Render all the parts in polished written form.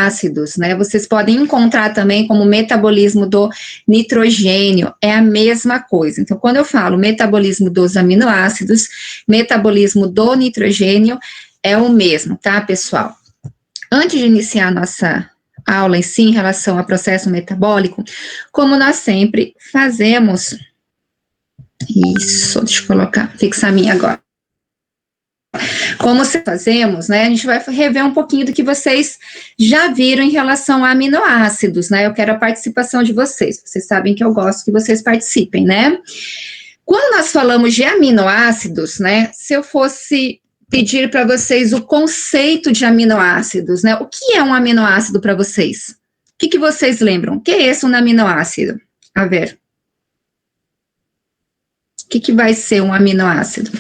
aminoácidos, né? Vocês podem encontrar também como metabolismo do nitrogênio, é a mesma coisa. Então, quando eu falo metabolismo dos aminoácidos, metabolismo do nitrogênio é o mesmo, tá, pessoal? Antes de iniciar a nossa aula em si, em relação ao processo metabólico, como nós sempre fazemos, isso, deixa eu colocar, fixar a minha agora. Como fazemos, né, a gente vai rever um pouquinho do que vocês já viram em relação a aminoácidos, né, eu quero a participação de vocês sabem que eu gosto que vocês participem, né. Quando nós falamos de aminoácidos, né, se eu fosse pedir para vocês o conceito de aminoácidos, né, o que é um aminoácido para vocês? O que vocês lembram? O que é esse um aminoácido? A ver. O que vai ser um aminoácido?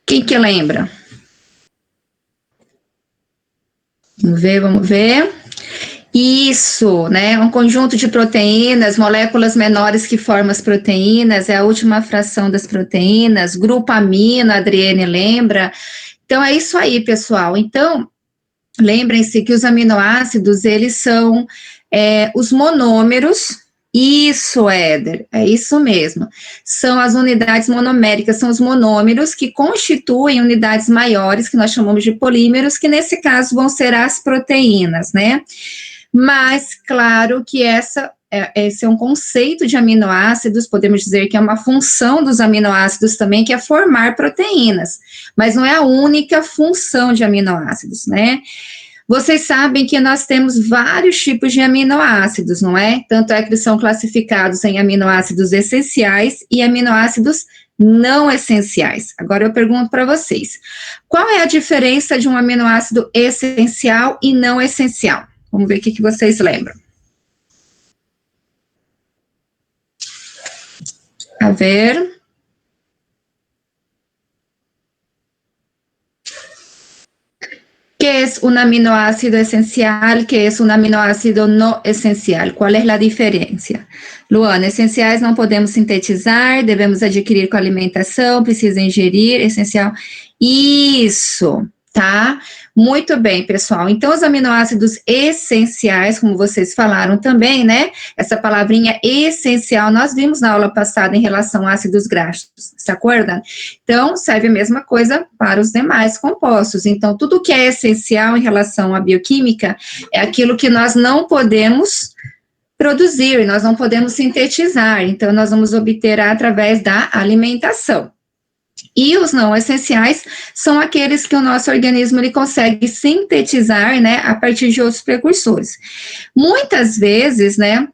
Quem que lembra? Vamos ver. Isso, né? Um conjunto de proteínas, moléculas menores que formam as proteínas, é a última fração das proteínas, grupo amino, a Adriene lembra. Então, é isso aí, pessoal. Então, lembrem-se que os aminoácidos, eles são os monômeros. Isso, Éder, é isso mesmo. São as unidades monoméricas, são os monômeros que constituem unidades maiores, que nós chamamos de polímeros, que nesse caso vão ser as proteínas, né? Mas, claro que esse é um conceito de aminoácidos, podemos dizer que é uma função dos aminoácidos também, que é formar proteínas, mas não é a única função de aminoácidos, né? Vocês sabem que nós temos vários tipos de aminoácidos, não é? Tanto é que eles são classificados em aminoácidos essenciais e aminoácidos não essenciais. Agora eu pergunto para vocês, qual é a diferença de um aminoácido essencial e não essencial? Vamos ver o que vocês lembram. A ver. ¿Qué es un aminoácido esencial? ¿Qué es un aminoácido no esencial? ¿Cuál es la diferença? Luana, essenciais não podemos sintetizar, devemos adquirir com alimentação, precisa ingerir, essencial. Isso, tá? Muito bem, pessoal. Então, os aminoácidos essenciais, como vocês falaram também, né? Essa palavrinha essencial, nós vimos na aula passada em relação a ácidos graxos, se acorda? Então, serve a mesma coisa para os demais compostos. Então, tudo que é essencial em relação à bioquímica é aquilo que nós não podemos produzir, nós não podemos sintetizar. Então, nós vamos obter através da alimentação. E os não essenciais são aqueles que o nosso organismo ele consegue sintetizar, né, a partir de outros precursores. Muitas vezes, né,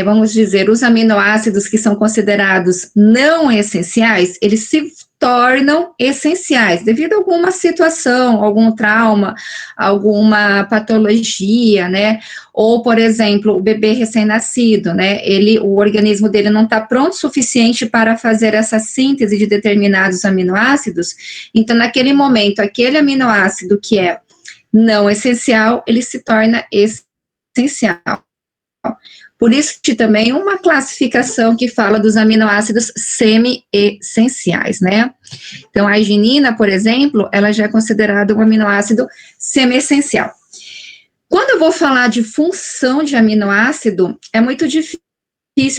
vamos dizer, os aminoácidos que são considerados não essenciais, eles se tornam essenciais, devido a alguma situação, algum trauma, alguma patologia, né, ou, por exemplo, o bebê recém-nascido, né, o organismo dele não está pronto o suficiente para fazer essa síntese de determinados aminoácidos, então, naquele momento, aquele aminoácido que é não essencial, ele se torna essencial. Por isso que também uma classificação que fala dos aminoácidos semi-essenciais, né? Então, a arginina, por exemplo, ela já é considerada um aminoácido semi-essencial. Quando eu vou falar de função de aminoácido, é muito difícil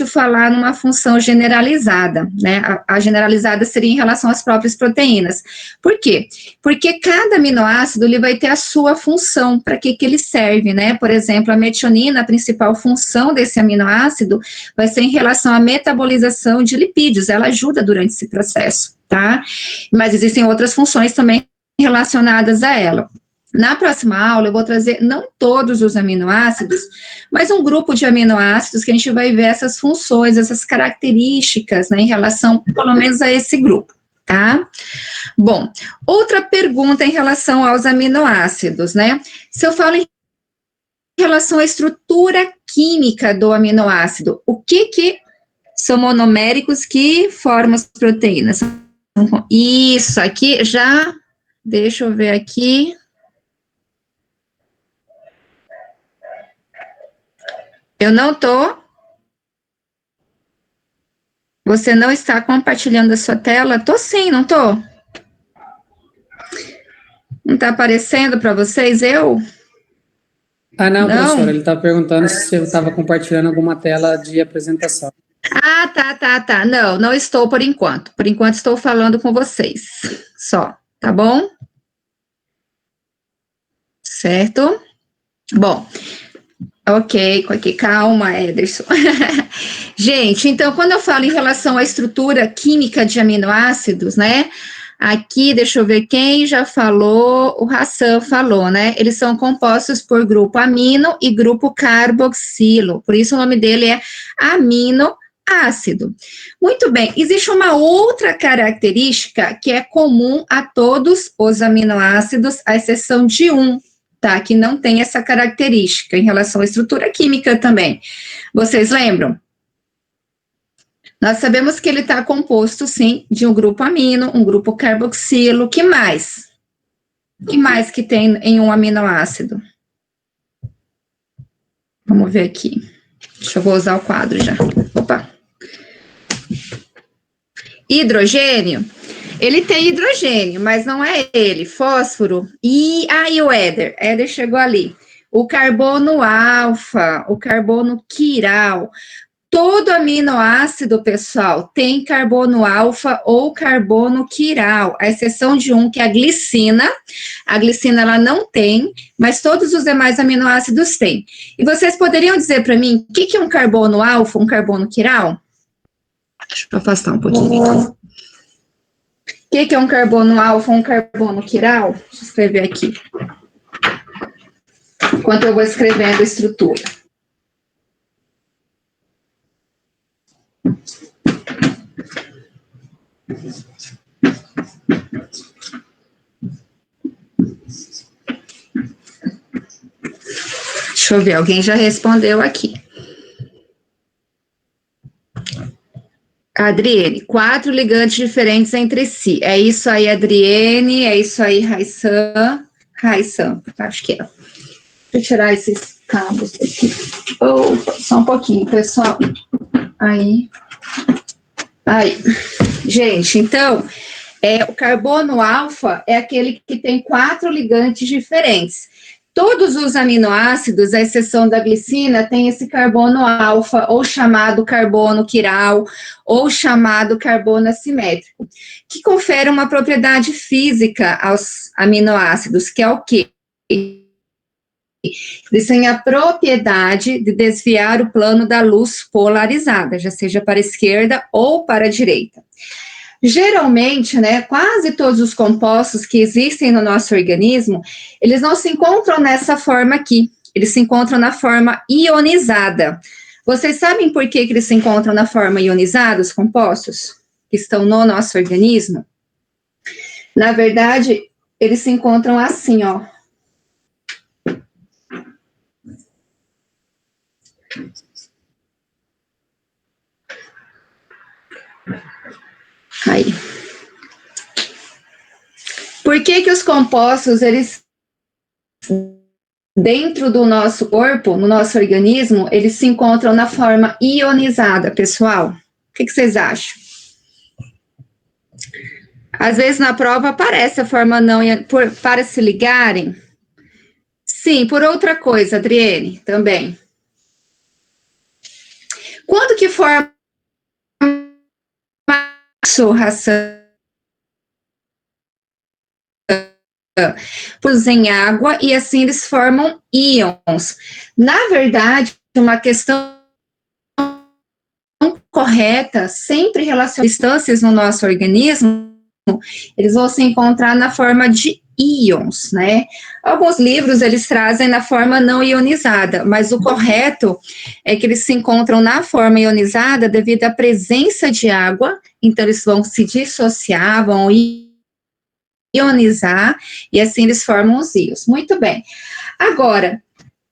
falar numa função generalizada, né? A generalizada seria em relação às próprias proteínas. Por quê? Porque cada aminoácido ele vai ter a sua função, para que ele serve, né? Por exemplo, a metionina, a principal função desse aminoácido vai ser em relação à metabolização de lipídios, ela ajuda durante esse processo, tá? Mas existem outras funções também relacionadas a ela. Na próxima aula, eu vou trazer não todos os aminoácidos, mas um grupo de aminoácidos que a gente vai ver essas funções, essas características, né, em relação, pelo menos, a esse grupo, tá? Bom, outra pergunta em relação aos aminoácidos, né? Se eu falo em relação à estrutura química do aminoácido, o que são monoméricos que formam as proteínas? Isso, aqui já, deixa eu ver aqui. Eu não tô. Você não está compartilhando a sua tela? Tô sim, não tô? Não está aparecendo para vocês, eu? Não, professora, ele está perguntando se você estava compartilhando alguma tela de apresentação. Ah, tá. Não estou por enquanto. Por enquanto estou falando com vocês, só, tá bom? Certo? Bom, ok, calma, Ederson. Gente, então, quando eu falo em relação à estrutura química de aminoácidos, né? Aqui, deixa eu ver quem já falou, o Hassan falou, né? Eles são compostos por grupo amino e grupo carboxilo, por isso o nome dele é aminoácido. Muito bem, existe uma outra característica que é comum a todos os aminoácidos, à exceção de um, tá? Que não tem essa característica em relação à estrutura química também. Vocês lembram? Nós sabemos que ele está composto, sim, de um grupo amino, um grupo carboxilo. Que mais? Que mais que tem em um aminoácido? Vamos ver aqui. Deixa eu vou usar o quadro já. Opa. Hidrogênio. Ele tem hidrogênio, mas não é ele. Fósforo. E o éter. Éter chegou ali. O carbono alfa, o carbono quiral. Todo aminoácido, pessoal, tem carbono alfa ou carbono quiral, à exceção de um, que é a glicina. A glicina, ela não tem, mas todos os demais aminoácidos têm. E vocês poderiam dizer para mim o que é um carbono alfa, um carbono quiral? Deixa eu afastar um pouquinho, então. O que é um carbono alfa, um carbono quiral? Deixa eu escrever aqui. Enquanto eu vou escrevendo a estrutura. Deixa eu ver, alguém já respondeu aqui. Adriene, 4 ligantes diferentes entre si. É isso aí, Adriene, é isso aí, Raissan, acho que é. Deixa eu tirar esses cabos aqui. Só um pouquinho, pessoal. Aí. Gente, então, o carbono alfa é aquele que tem 4 ligantes diferentes. Todos os aminoácidos, à exceção da glicina, tem esse carbono alfa, ou chamado carbono quiral, ou chamado carbono assimétrico, que confere uma propriedade física aos aminoácidos, que é o quê? Eles têm a propriedade de desviar o plano da luz polarizada, já seja para a esquerda ou para a direita. Geralmente, né, quase todos os compostos que existem no nosso organismo, eles não se encontram nessa forma aqui, eles se encontram na forma ionizada. Vocês sabem por que eles se encontram na forma ionizada, os compostos que estão no nosso organismo? Na verdade, eles se encontram assim, ó. Aí. Por que os compostos, eles, dentro do nosso corpo, no nosso organismo, eles se encontram na forma ionizada, pessoal? O que vocês acham? Às vezes na prova aparece a forma não, para se ligarem. Sim, por outra coisa, Adriene, também. Quando que forma ração em água e assim eles formam íons. Na verdade, uma questão correta, sempre relacionada a substâncias no nosso organismo, eles vão se encontrar na forma de íons, né? Alguns livros eles trazem na forma não ionizada, mas o correto é que eles se encontram na forma ionizada devido à presença de água, então eles vão se dissociar, vão ionizar, e assim eles formam os íons. Muito bem. Agora,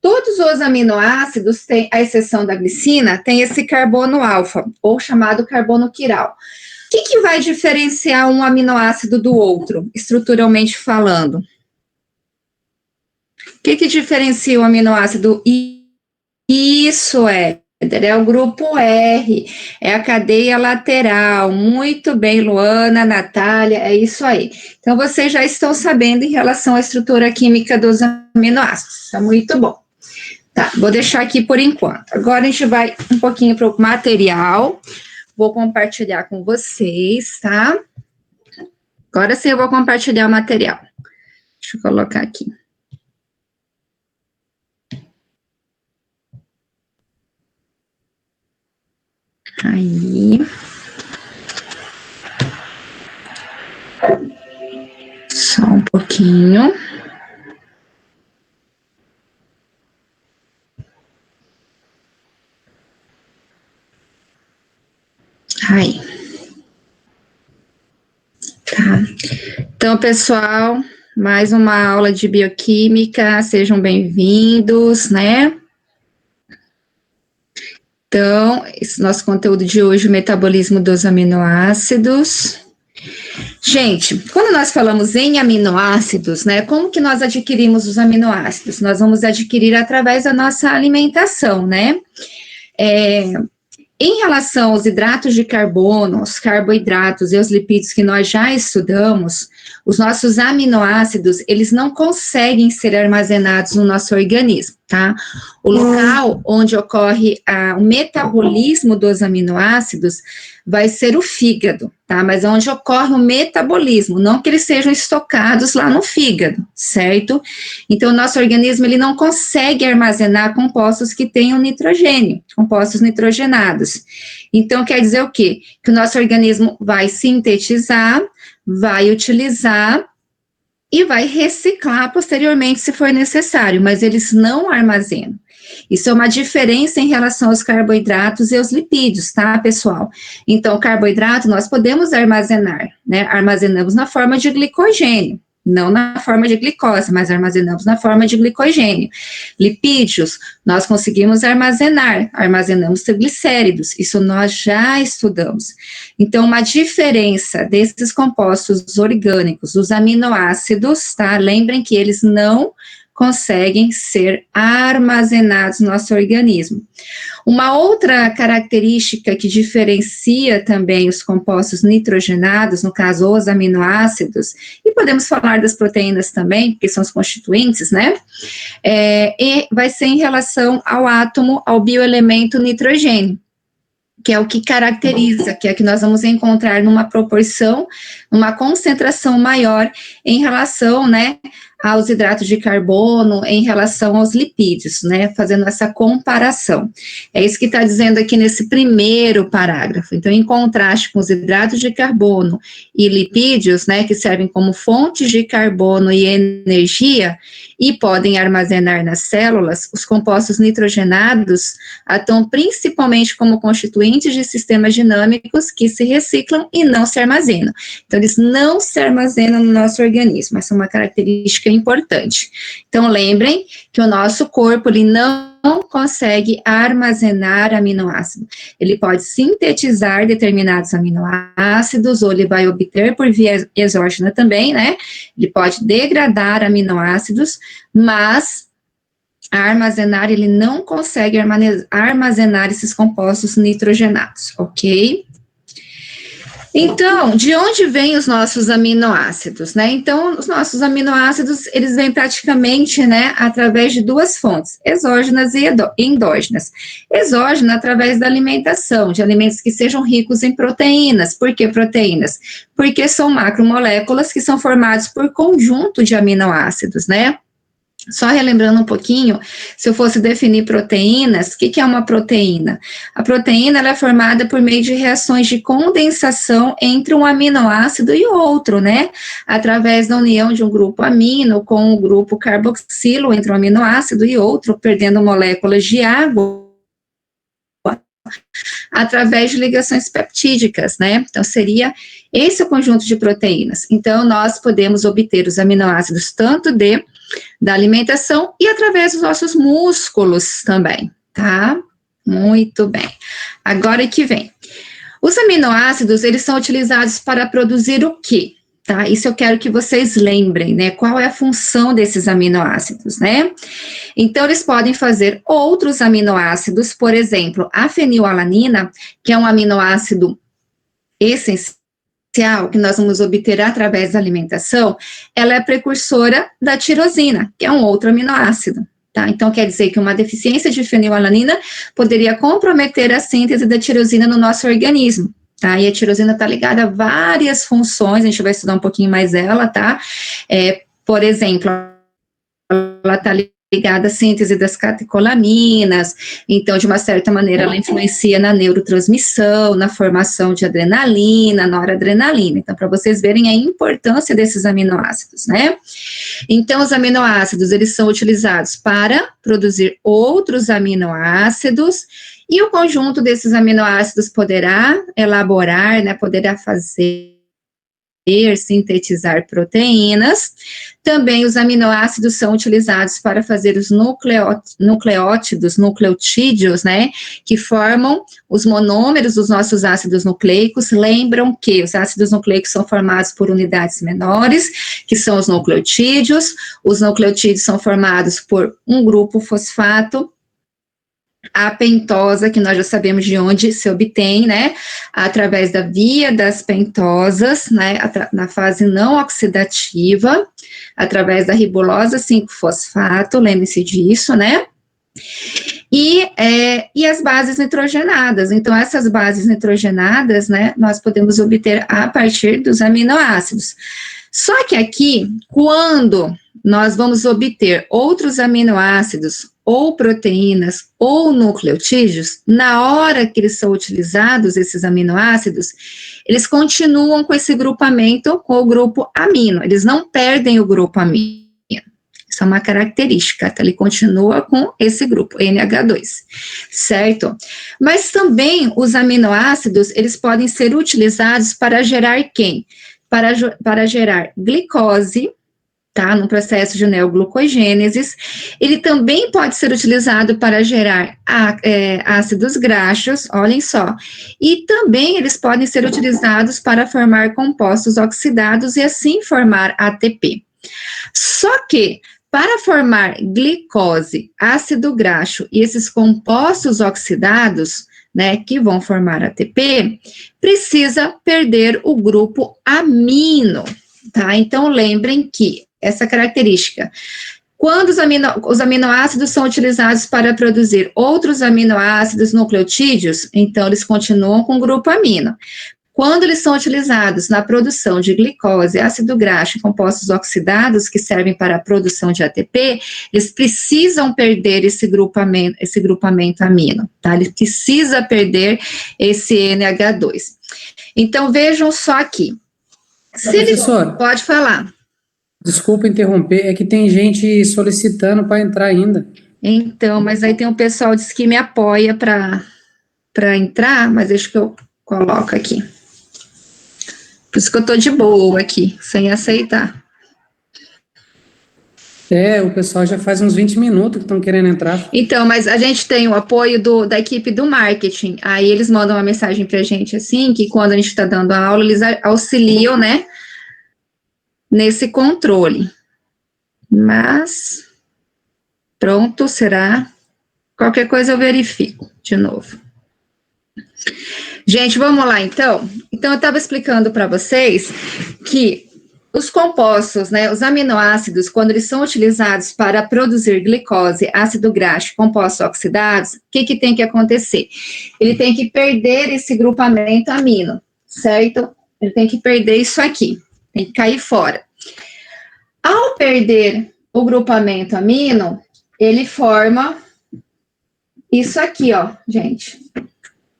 todos os aminoácidos, à exceção da glicina, tem esse carbono alfa, ou chamado carbono quiral. O que vai diferenciar um aminoácido do outro, estruturalmente falando? O que diferencia o aminoácido? Isso é É o grupo R, é a cadeia lateral. Muito bem, Luana, Natália, é isso aí. Então, vocês já estão sabendo em relação à estrutura química dos aminoácidos. Tá muito bom. Tá, vou deixar aqui por enquanto. Agora a gente vai um pouquinho para o material. Vou compartilhar com vocês, tá? Agora sim eu vou compartilhar o material. Deixa eu colocar aqui. Aí. Só um pouquinho. Aí. Tá. Então, pessoal, mais uma aula de bioquímica, sejam bem-vindos, né? Então, esse nosso conteúdo de hoje, o metabolismo dos aminoácidos. Gente, quando nós falamos em aminoácidos, né, como que nós adquirimos os aminoácidos? Nós vamos adquirir através da nossa alimentação, né? Em relação aos hidratos de carbono, os carboidratos e os lipídios que nós já estudamos, os nossos aminoácidos, eles não conseguem ser armazenados no nosso organismo, tá? O local onde ocorre o metabolismo dos aminoácidos vai ser o fígado, tá? Mas onde ocorre o metabolismo, não que eles sejam estocados lá no fígado, certo? Então, o nosso organismo, ele não consegue armazenar compostos que tenham nitrogênio, compostos nitrogenados. Então, quer dizer o quê? Que o nosso organismo vai sintetizar, vai utilizar e vai reciclar posteriormente, se for necessário, mas eles não armazenam. Isso é uma diferença em relação aos carboidratos e aos lipídios, tá, pessoal? Então, carboidrato nós podemos armazenar, né? Armazenamos na forma de glicogênio, não na forma de glicose, mas armazenamos na forma de glicogênio. Lipídios, nós conseguimos armazenar, armazenamos triglicéridos, isso nós já estudamos. Então, uma diferença desses compostos orgânicos, os aminoácidos, tá? Lembrem que eles não conseguem ser armazenados no nosso organismo. Uma outra característica que diferencia também os compostos nitrogenados, no caso os aminoácidos, e podemos falar das proteínas também, porque são os constituintes, né? E vai ser em relação ao átomo, ao bioelemento nitrogênio, que é o que caracteriza, que é que nós vamos encontrar numa proporção, uma concentração maior em relação, né, aos hidratos de carbono, em relação aos lipídios, né, fazendo essa comparação. É isso que está dizendo aqui nesse primeiro parágrafo. Então, em contraste com os hidratos de carbono e lipídios, né, que servem como fontes de carbono e energia, e podem armazenar nas células, os compostos nitrogenados atuam principalmente como constituintes de sistemas dinâmicos que se reciclam e não se armazenam. Então, eles não se armazenam no nosso organismo, essa é uma característica importante. Então, lembrem que o nosso corpo, ele não consegue armazenar aminoácido. Ele pode sintetizar determinados aminoácidos, ou ele vai obter por via exógena também, né? Ele pode degradar aminoácidos, mas armazenar, ele não consegue armazenar esses compostos nitrogenados, ok? Então, de onde vêm os nossos aminoácidos, né? Então, os nossos aminoácidos, eles vêm praticamente, né, através de duas fontes, exógenas e endógenas. Exógena, através da alimentação, de alimentos que sejam ricos em proteínas. Por que proteínas? Porque são macromoléculas que são formadas por conjunto de aminoácidos, né? Só relembrando um pouquinho, se eu fosse definir proteínas, o que é uma proteína? A proteína, ela é formada por meio de reações de condensação entre um aminoácido e outro, né? Através da união de um grupo amino com o grupo carboxilo entre um aminoácido e outro, perdendo moléculas de água através de ligações peptídicas, né? Então, seria esse o conjunto de proteínas. Então, nós podemos obter os aminoácidos tanto da alimentação e através dos nossos músculos também, tá? Muito bem. Agora que vem. Os aminoácidos, eles são utilizados para produzir o quê? tá? Isso eu quero que vocês lembrem, né? Qual é a função desses aminoácidos, né? Então, eles podem fazer outros aminoácidos, por exemplo, a fenilalanina, que é um aminoácido essencial, que nós vamos obter através da alimentação, ela é precursora da tirosina, que é um outro aminoácido. Tá? Então, quer dizer que uma deficiência de fenilalanina poderia comprometer a síntese da tirosina no nosso organismo. Tá? E a tirosina está ligada a várias funções, a gente vai estudar um pouquinho mais dela, tá? Por exemplo, ela está ligada à síntese das catecolaminas, então, de uma certa maneira, ela influencia na neurotransmissão, na formação de adrenalina, noradrenalina. Então, para vocês verem a importância desses aminoácidos, né? Então, os aminoácidos, eles são utilizados para produzir outros aminoácidos, e o conjunto desses aminoácidos poderá elaborar, né, poderá sintetizar proteínas. Também os aminoácidos são utilizados para fazer os nucleótidos, nucleotídeos, né, que formam os monômeros dos nossos ácidos nucleicos. Lembram que os ácidos nucleicos são formados por unidades menores, que são os nucleotídeos. Os nucleotídeos são formados por um grupo fosfato, a pentosa, que nós já sabemos de onde se obtém, né, através da via das pentosas, né, na fase não oxidativa, através da ribosa 5-fosfato, lembre-se disso, né, e as bases nitrogenadas. Então, essas bases nitrogenadas, né, nós podemos obter a partir dos aminoácidos. Só que aqui, quando nós vamos obter outros aminoácidos, ou proteínas, ou nucleotídeos, na hora que eles são utilizados, esses aminoácidos, eles continuam com esse grupamento, com o grupo amino, eles não perdem o grupo amino. Isso é uma característica, tá? Ele continua com esse grupo, NH2, certo? Mas também os aminoácidos, eles podem ser utilizados para gerar quem? Para gerar glicose, tá, no processo de neoglucogênese. Ele também pode ser utilizado para gerar ácidos graxos, olhem só, e também eles podem ser utilizados para formar compostos oxidados e assim formar ATP. Só que, para formar glicose, ácido graxo e esses compostos oxidados, né, que vão formar ATP, precisa perder o grupo amino, tá? Então, lembrem que essa característica, quando os aminoácidos são utilizados para produzir outros aminoácidos nucleotídeos, então eles continuam com o grupo amino. Quando eles são utilizados na produção de glicose, ácido graxo e compostos oxidados que servem para a produção de ATP, eles precisam perder esse grupamento amino, tá? Ele precisa perder esse NH2. Então, vejam só aqui. Pode falar. Desculpa interromper, é que tem gente solicitando para entrar ainda. Então, mas aí tem um pessoal que diz que me apoia para entrar, mas deixa que eu coloco aqui. Por isso que eu tô de boa aqui, sem aceitar. O pessoal já faz uns 20 minutos que estão querendo entrar. Então, mas a gente tem o apoio da equipe do marketing, aí eles mandam uma mensagem pra gente assim, que quando a gente está dando a aula, eles auxiliam, né, nesse controle. Mas, pronto, será? Qualquer coisa eu verifico de novo. Gente, vamos lá, então. Então, eu estava explicando para vocês que os compostos, né, os aminoácidos, quando eles são utilizados para produzir glicose, ácido graxo, compostos oxidados, o que tem que acontecer? Ele tem que perder esse grupamento amino, certo? Ele tem que perder isso aqui, tem que cair fora. Ao perder o grupamento amino, ele forma isso aqui, ó, gente.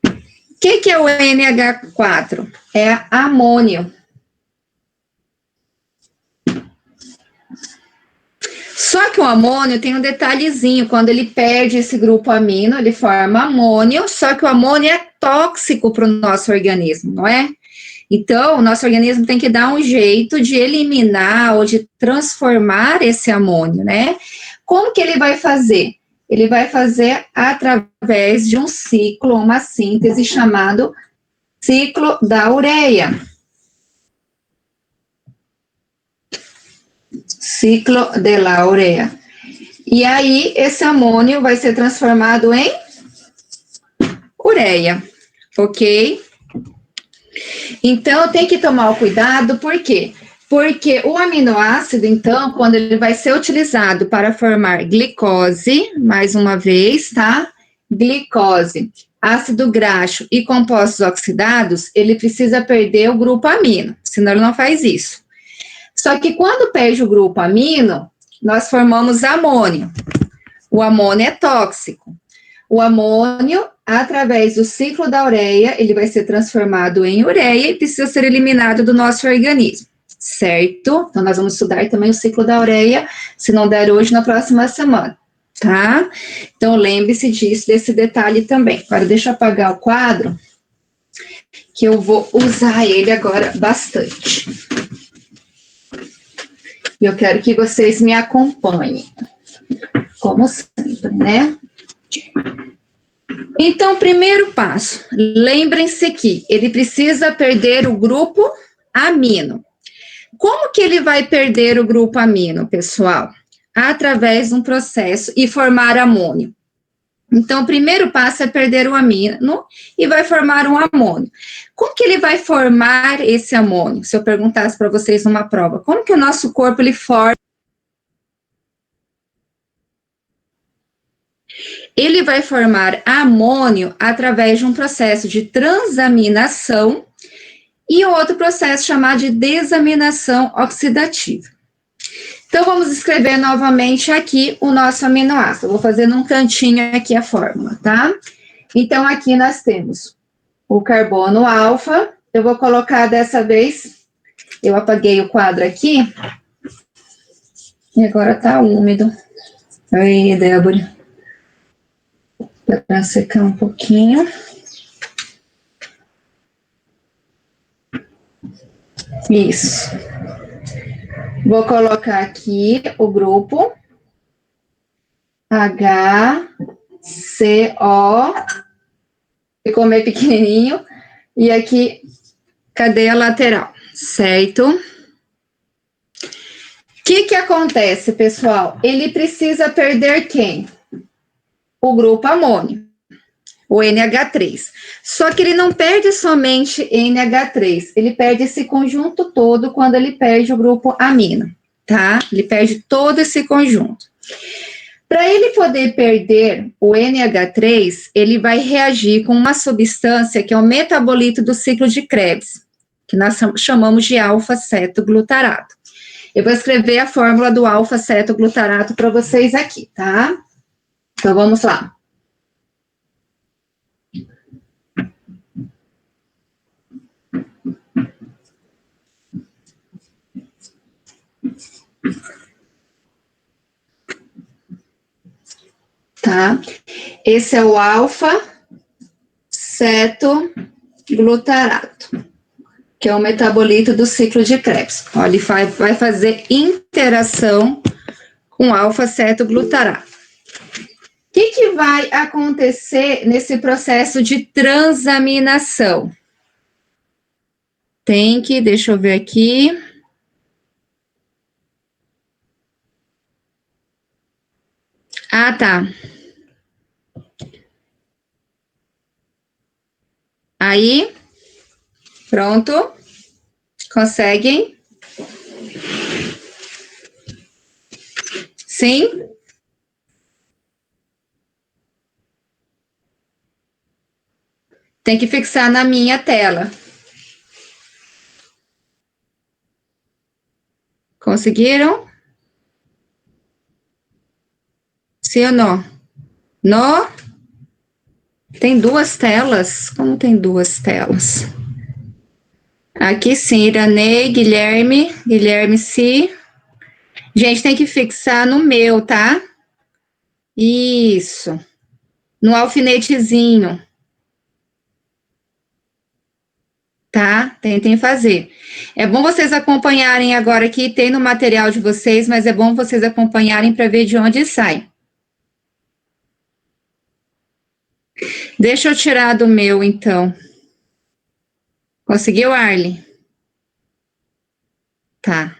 O que é o NH4? É amônio. Só que o amônio tem um detalhezinho, quando ele perde esse grupo amino, ele forma amônio, só que o amônio é tóxico para o nosso organismo, não é? Então, o nosso organismo tem que dar um jeito de eliminar ou de transformar esse amônio, né? Como que ele vai fazer? Ele vai fazer através de um ciclo, uma síntese chamado ciclo da ureia. Ciclo de la urea. E aí, esse amônio vai ser transformado em ureia, ok? Então, tem que tomar o cuidado, por quê? Porque o aminoácido, então, quando ele vai ser utilizado para formar glicose, mais uma vez, tá? Glicose, ácido graxo e compostos oxidados, ele precisa perder o grupo amino, senão ele não faz isso. Só que quando perde o grupo amino, nós formamos amônio. O amônio é tóxico. O amônio, através do ciclo da ureia, ele vai ser transformado em ureia e precisa ser eliminado do nosso organismo, certo? Então, nós vamos estudar também o ciclo da ureia, se não der hoje, na próxima semana, tá? Então, lembre-se disso, desse detalhe também. Agora, deixa eu apagar o quadro, que eu vou usar ele agora bastante. E eu quero que vocês me acompanhem, como sempre, né? Então, primeiro passo, lembrem-se que ele precisa perder o grupo amino. Como que ele vai perder o grupo amino, pessoal? Através de um processo e formar amônio. Então, o primeiro passo é perder o amino e vai formar um amônio. Como que ele vai formar esse amônio? Se eu perguntasse para vocês numa prova, como que o nosso corpo ele forma? Ele vai formar amônio através de um processo de transaminação e outro processo chamado de desaminação oxidativa. Então, vamos escrever novamente aqui o nosso aminoácido. Vou fazer num cantinho aqui a fórmula, tá? Então, aqui nós temos o carbono alfa. Eu vou colocar dessa vez, eu apaguei o quadro aqui, e agora tá úmido. Aí, Débora. Para secar um pouquinho. Isso. Vou colocar aqui o grupo HCO, ficou meio pequenininho, e aqui cadeia lateral, certo? O que acontece, pessoal? Ele precisa perder quem? O grupo amônio, o NH3. Só que ele não perde somente NH3, ele perde esse conjunto todo quando ele perde o grupo amino, tá? Ele perde todo esse conjunto. Para ele poder perder o NH3, ele vai reagir com uma substância que é o metabolito do ciclo de Krebs, que nós chamamos de alfa-cetoglutarato. Eu vou escrever a fórmula do alfa-cetoglutarato para vocês aqui, tá? Então, vamos lá. Tá? Esse é o alfa-cetoglutarato, que é o metabolito do ciclo de Krebs. Ó, ele vai fazer interação com alfa-cetoglutarato. O que vai acontecer nesse processo de transaminação? Deixa eu ver aqui. Ah, tá. Aí, pronto. Conseguem? Sim? Tem que fixar na minha tela. Conseguiram? Sim ou não? Não? Tem duas telas? Como tem duas telas? Aqui sim, Iranei, Guilherme sim. Gente, tem que fixar no meu, tá? Isso. No alfinetezinho. Tá? Tentem fazer. É bom vocês acompanharem agora aqui, tem no material de vocês, mas é bom vocês acompanharem para ver de onde sai. Deixa eu tirar do meu, então. Conseguiu, Arlen? Tá.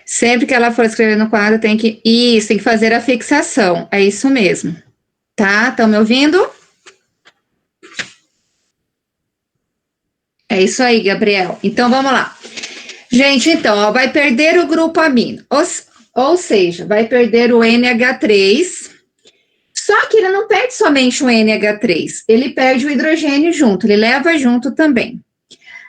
Sempre que ela for escrever no quadro, tem que fazer a fixação. É isso mesmo. Tá? Estão me ouvindo? É isso aí, Gabriel. Então, vamos lá. Gente, então, ó, vai perder o grupo amino. Ou seja, vai perder o NH3. Só que ele não perde somente o NH3. Ele perde o hidrogênio junto. Ele leva junto também.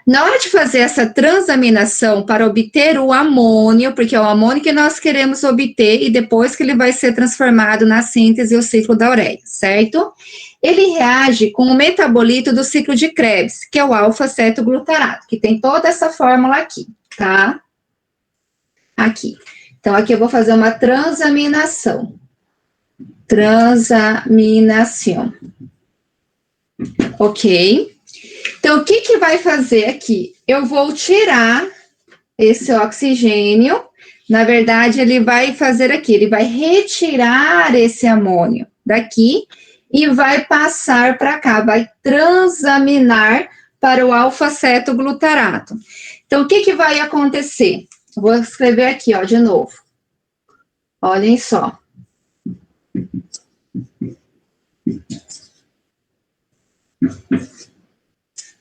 Na hora de fazer essa transaminação para obter o amônio, porque é o amônio que nós queremos obter e depois que ele vai ser transformado na síntese e o ciclo da ureia, certo? Ele reage com o metabolito do ciclo de Krebs, que é o alfa-cetoglutarato, que tem toda essa fórmula aqui, tá? Aqui. Então, aqui eu vou fazer uma transaminação. Transaminação. Ok? Então, o que vai fazer aqui? Eu vou tirar esse oxigênio. Na verdade, ele vai fazer aqui, ele vai retirar esse amônio daqui e vai passar para cá, vai transaminar para o alfa-cetoglutarato. Então, o que vai acontecer? Vou escrever aqui, ó, de novo. Olhem só.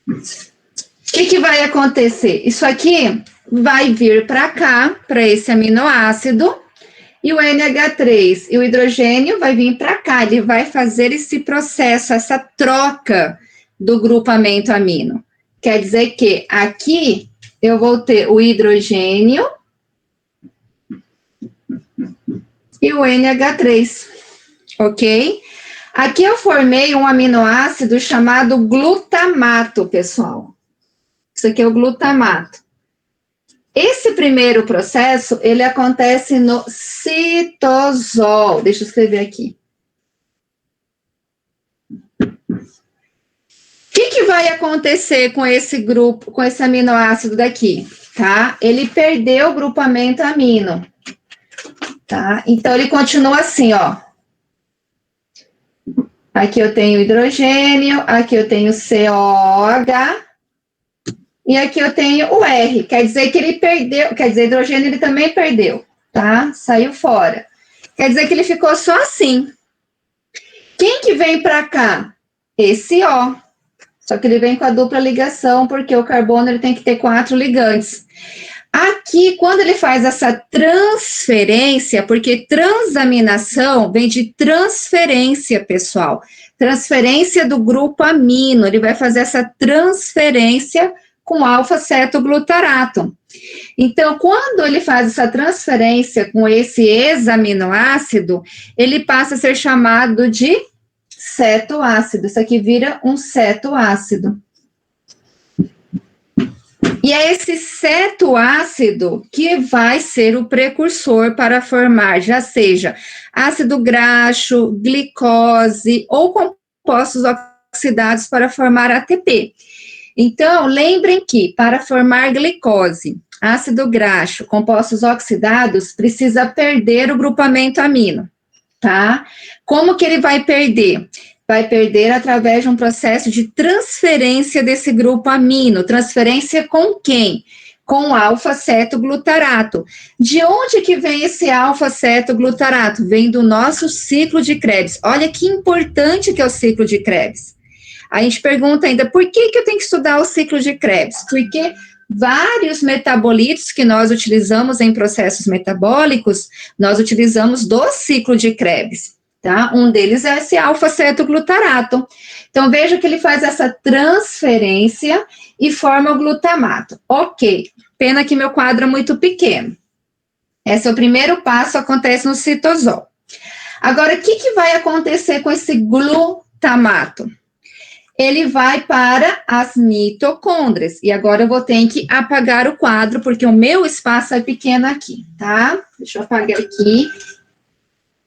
O que vai acontecer? Isso aqui vai vir para cá, para esse aminoácido, e o NH3 e o hidrogênio vai vir para cá, ele vai fazer esse processo, essa troca do grupamento amino. Quer dizer que aqui eu vou ter o hidrogênio e o NH3, ok? Aqui eu formei um aminoácido chamado glutamato, pessoal. Isso aqui é o glutamato. Esse primeiro processo, ele acontece no citosol. Deixa eu escrever aqui. O que vai acontecer com esse grupo, com esse aminoácido daqui, tá? Ele perdeu o grupamento amino, tá? Então, ele continua assim, ó. Aqui eu tenho hidrogênio, aqui eu tenho COH, e aqui eu tenho o R, quer dizer que ele perdeu, quer dizer, hidrogênio ele também perdeu, tá? Saiu fora. Quer dizer que ele ficou só assim. Quem que vem para cá? Esse O. Só que ele vem com a dupla ligação, porque o carbono ele tem que ter 4 ligantes. Aqui, quando ele faz essa transferência, porque transaminação vem de transferência, pessoal. Transferência do grupo amino, ele vai fazer essa transferência com alfa-cetoglutarato. Então, quando ele faz essa transferência com esse hexaminoácido, ele passa a ser chamado de cetoácido. Isso aqui vira um cetoácido. E é esse cetoácido que vai ser o precursor para formar, já seja ácido graxo, glicose ou compostos oxidados para formar ATP. Então, lembrem que para formar glicose, ácido graxo, compostos oxidados, precisa perder o grupamento amino, tá? Como que ele vai perder? Vai perder através de um processo de transferência desse grupo amino. Transferência com quem? Com alfa-cetoglutarato. De onde que vem esse alfa-cetoglutarato? Vem do nosso ciclo de Krebs. Olha que importante que é o ciclo de Krebs. A gente pergunta ainda, por que eu tenho que estudar o ciclo de Krebs? Porque vários metabolitos que nós utilizamos em processos metabólicos, nós utilizamos do ciclo de Krebs, tá? Um deles é esse alfa-cetoglutarato. Então, veja que ele faz essa transferência e forma o glutamato. Ok, pena que meu quadro é muito pequeno. Esse é o primeiro passo, acontece no citosol. Agora, o que vai acontecer com esse glutamato? Ele vai para as mitocôndrias. E agora eu vou ter que apagar o quadro, porque o meu espaço é pequeno aqui, tá? Deixa eu apagar aqui.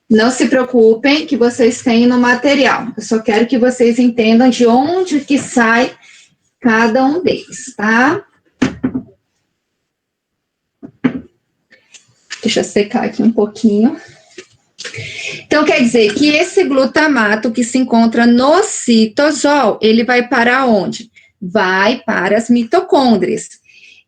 Não se preocupem que vocês têm no material. Eu só quero que vocês entendam de onde que sai cada um deles, tá? Deixa eu secar aqui um pouquinho. Então, quer dizer que esse glutamato que se encontra no citosol, ele vai para onde? Vai para as mitocôndrias.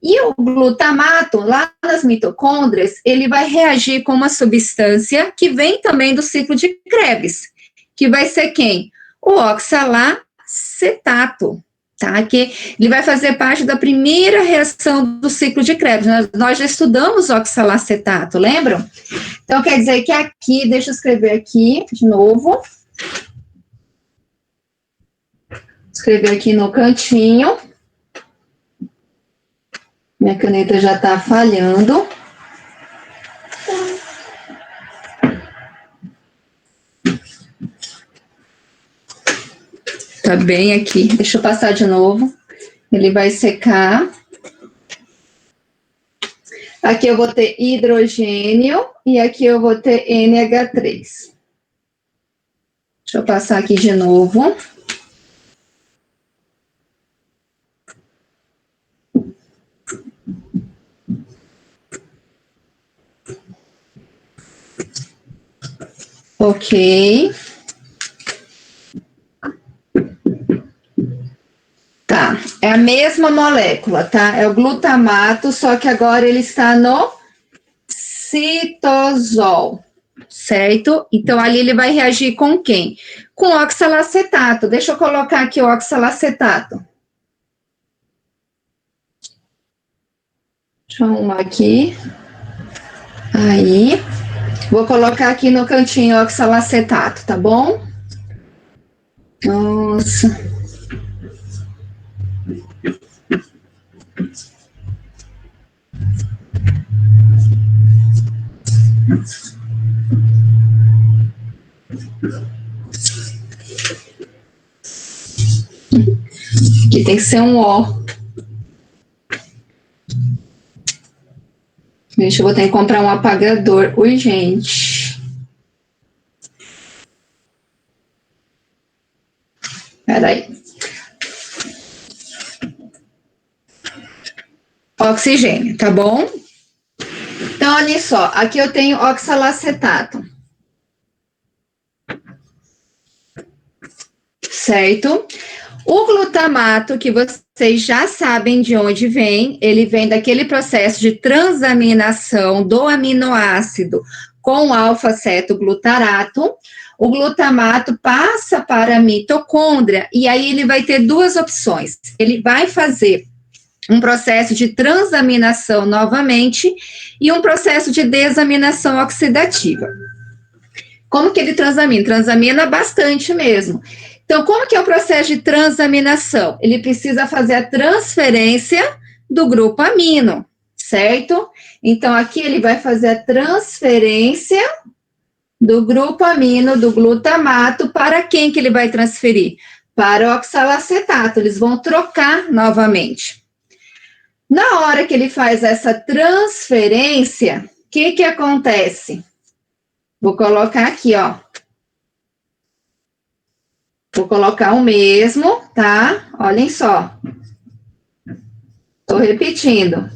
E o glutamato, lá nas mitocôndrias, ele vai reagir com uma substância que vem também do ciclo de Krebs, que vai ser quem? O oxalacetato, tá? Que ele vai fazer parte da primeira reação do ciclo de Krebs. Nós já estudamos oxalacetato, lembram? Então, quer dizer que aqui, deixa eu escrever aqui de novo. Escrever aqui no cantinho. Minha caneta já está falhando. Tá bem aqui. Deixa eu passar de novo. Ele vai secar. Aqui eu vou ter hidrogênio e aqui eu vou ter NH3. Deixa eu passar aqui de novo. Ok. Tá, é a mesma molécula, tá? É o glutamato, só que agora ele está no citosol, certo? Então, ali ele vai reagir com quem? Com oxalacetato. Deixa eu colocar aqui o oxalacetato. Deixa eu arrumar aqui. Aí. Vou colocar aqui no cantinho oxalacetato, tá bom? Nossa. Aqui tem que ser um O. Gente, eu vou ter que comprar um apagador urgente. Peraí. Oxigênio, tá bom? Então, olha só. Aqui eu tenho oxalacetato. Certo? O glutamato, que vocês já sabem de onde vem, ele vem daquele processo de transaminação do aminoácido com alfa-cetoglutarato. O glutamato passa para a mitocôndria e aí ele vai ter duas opções. Ele vai fazer um processo de transaminação novamente e um processo de desaminação oxidativa. Como que ele transamina? Transamina bastante mesmo. Então, como que é o processo de transaminação? Ele precisa fazer a transferência do grupo amino, certo? Então, aqui ele vai fazer a transferência do grupo amino, do glutamato, para quem que ele vai transferir? Para o oxalacetato, eles vão trocar novamente. Na hora que ele faz essa transferência, o que acontece? Vou colocar aqui, ó. Vou colocar o mesmo, tá? Olhem só. Tô repetindo.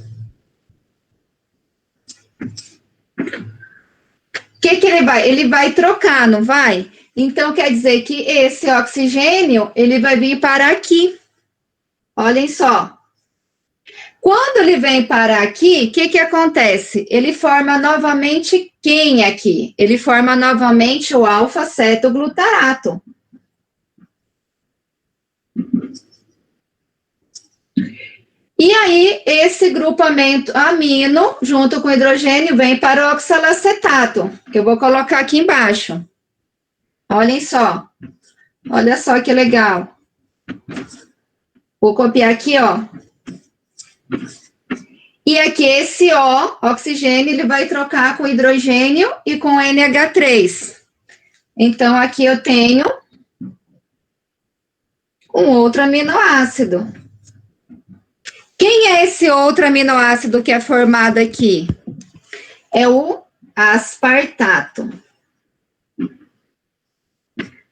O que ele vai? Ele vai trocar, não vai? Então, quer dizer que esse oxigênio, ele vai vir parar aqui. Olhem só. Quando ele vem parar aqui, o que acontece? Ele forma novamente quem aqui? Ele forma novamente o alfa-cetoglutarato. E aí, esse grupamento amino, junto com o hidrogênio, vem para o oxalacetato, que eu vou colocar aqui embaixo. Olhem só. Olha só que legal. Vou copiar aqui, ó. E aqui, esse O, oxigênio, ele vai trocar com hidrogênio e com NH3. Então, aqui eu tenho um outro aminoácido. Quem é esse outro aminoácido que é formado aqui? É o aspartato.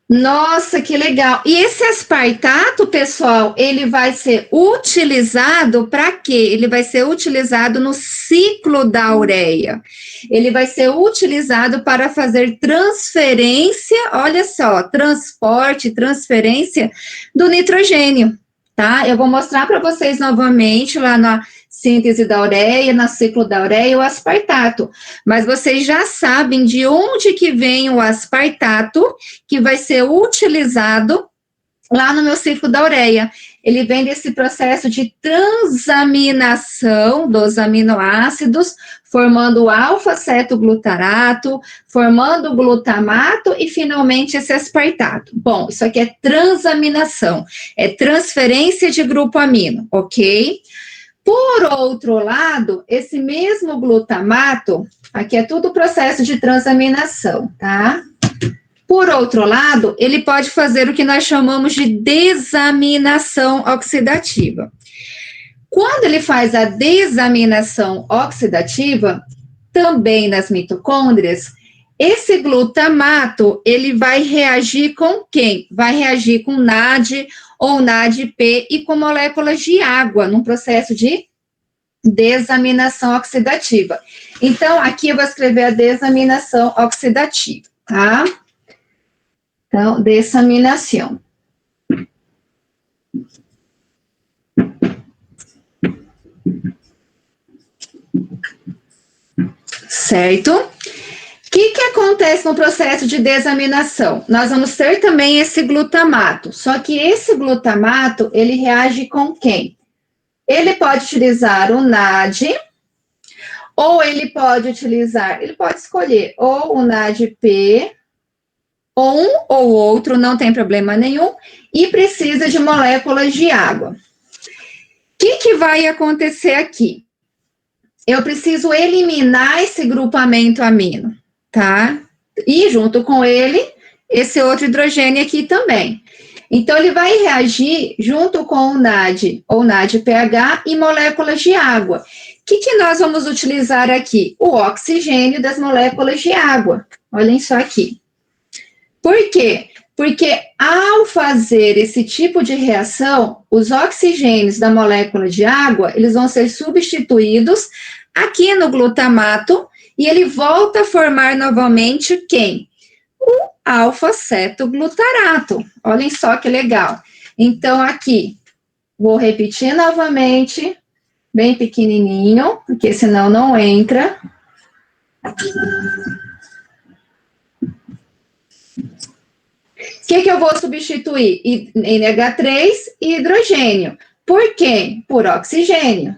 Nossa, que legal. E esse aspartato, pessoal, ele vai ser utilizado para quê? Ele vai ser utilizado no ciclo da ureia. Ele vai ser utilizado para fazer transferência, olha só, transporte, transferência do nitrogênio. Tá? Eu vou mostrar para vocês novamente lá na síntese da ureia, no ciclo da ureia, o aspartato. Mas vocês já sabem de onde que vem o aspartato, que vai ser utilizado lá no meu ciclo da ureia. Ele vem desse processo de transaminação dos aminoácidos, formando o alfa-cetoglutarato, formando o glutamato e, finalmente, esse aspartato. Bom, isso aqui é transaminação, é transferência de grupo amino, ok? Por outro lado, esse mesmo glutamato, aqui é tudo processo de transaminação, tá? Por outro lado, ele pode fazer o que nós chamamos de desaminação oxidativa. Quando ele faz a desaminação oxidativa, também nas mitocôndrias, esse glutamato, ele vai reagir com quem? Vai reagir com NAD ou NADP e com moléculas de água, num processo de desaminação oxidativa. Então, aqui eu vou escrever a desaminação oxidativa, tá? Então, desaminação. Certo? O que acontece no processo de desaminação? Nós vamos ter também esse glutamato, só que esse glutamato, ele reage com quem? Ele pode utilizar o NAD, ou ele pode escolher ou o NADP, ou um ou outro, não tem problema nenhum, e precisa de moléculas de água. O que vai acontecer aqui? Eu preciso eliminar esse grupamento amino, tá? E junto com ele, esse outro hidrogênio aqui também. Então, ele vai reagir junto com o NAD, ou NADPH, e moléculas de água. O que nós vamos utilizar aqui? O oxigênio das moléculas de água. Olhem só aqui. Por quê? Porque ao fazer esse tipo de reação, os oxigênios da molécula de água, eles vão ser substituídos aqui no glutamato e ele volta a formar novamente quem? O alfa-cetoglutarato. Olhem só que legal. Então, aqui, vou repetir novamente, bem pequenininho, porque senão não entra. O que eu vou substituir? NH3 e hidrogênio. Por quê? Por oxigênio.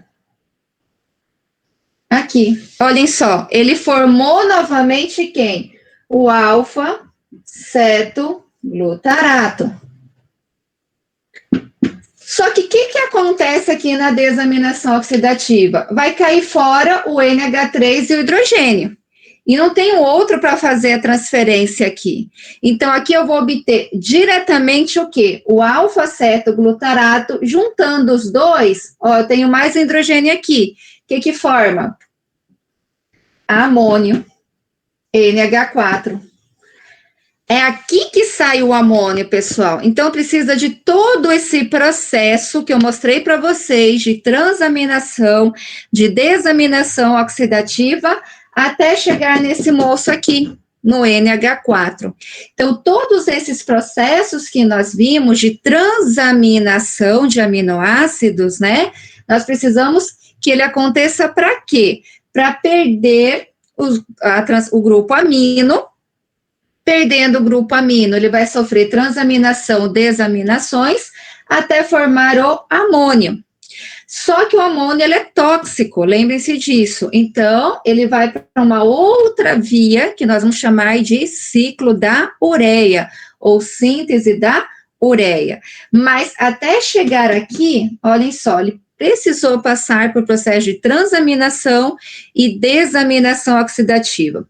Aqui, olhem só, ele formou novamente quem? O alfa-cetoglutarato. Só que o que acontece aqui na desaminação oxidativa? Vai cair fora o NH3 e o hidrogênio. E não tem outro para fazer a transferência aqui. Então, aqui eu vou obter diretamente o quê? O alfa-cetoglutarato, juntando os dois, ó, eu tenho mais hidrogênio aqui. O que forma? Amônio, NH4. É aqui que sai o amônio, pessoal. Então, precisa de todo esse processo que eu mostrei para vocês, de transaminação, de desaminação oxidativa, até chegar nesse moço aqui, no NH4. Então, todos esses processos que nós vimos de transaminação de aminoácidos, né? Nós precisamos que ele aconteça para quê? Para perder o grupo amino. Perdendo o grupo amino, ele vai sofrer transaminação, desaminações, até formar o amônio. Só que o amônio, ele é tóxico, lembrem-se disso. Então, ele vai para uma outra via, que nós vamos chamar de ciclo da ureia, ou síntese da ureia. Mas, até chegar aqui, olhem só, ele precisou passar por processo de transaminação e desaminação oxidativa.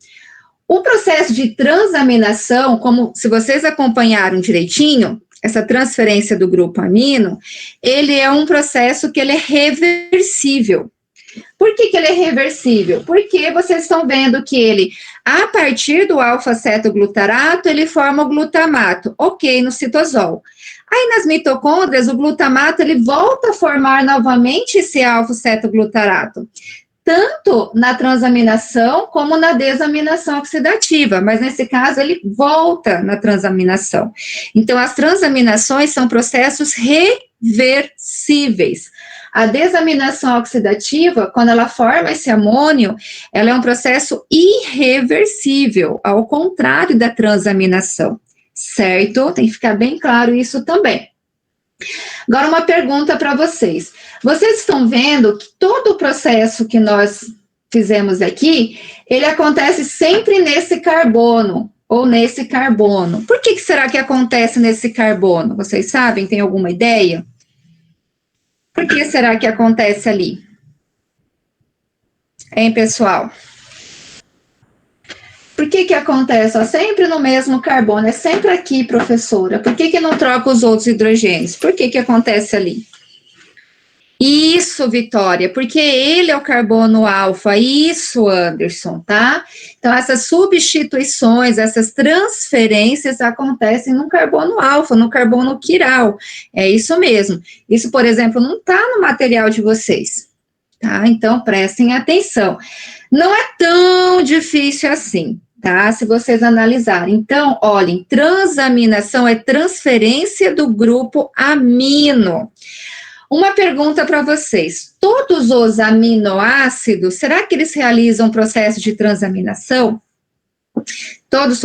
O processo de transaminação, como se vocês acompanharam direitinho, essa transferência do grupo amino, ele é um processo que ele é reversível. Por que ele é reversível? Porque vocês estão vendo que ele, a partir do alfa-cetoglutarato, ele forma o glutamato, ok, no citosol. Aí nas mitocôndrias, o glutamato, ele volta a formar novamente esse alfa-cetoglutarato, tanto na transaminação como na desaminação oxidativa, mas nesse caso ele volta na transaminação. Então, as transaminações são processos reversíveis. A desaminação oxidativa, quando ela forma esse amônio, ela é um processo irreversível, ao contrário da transaminação, certo? Tem que ficar bem claro isso também. Agora, uma pergunta para vocês. Vocês estão vendo que todo o processo que nós fizemos aqui, ele acontece sempre nesse carbono, ou nesse carbono. Por que será que acontece nesse carbono? Vocês sabem? Tem alguma ideia? Por que será que acontece ali? Hein, pessoal? Por que acontece? Ó, sempre no mesmo carbono, é sempre aqui, professora. Por que não troca os outros hidrogênios? Por que acontece ali? Isso, Vitória, porque ele é o carbono alfa, isso, Anderson, tá? Então, essas substituições, essas transferências acontecem no carbono alfa, no carbono quiral, é isso mesmo. Isso, por exemplo, não está no material de vocês, tá? Então, prestem atenção. Não é tão difícil assim, tá? Se vocês analisarem. Então, olhem, transaminação é transferência do grupo amino. Uma pergunta para vocês, todos os aminoácidos, será que eles realizam processo de transaminação? Todos?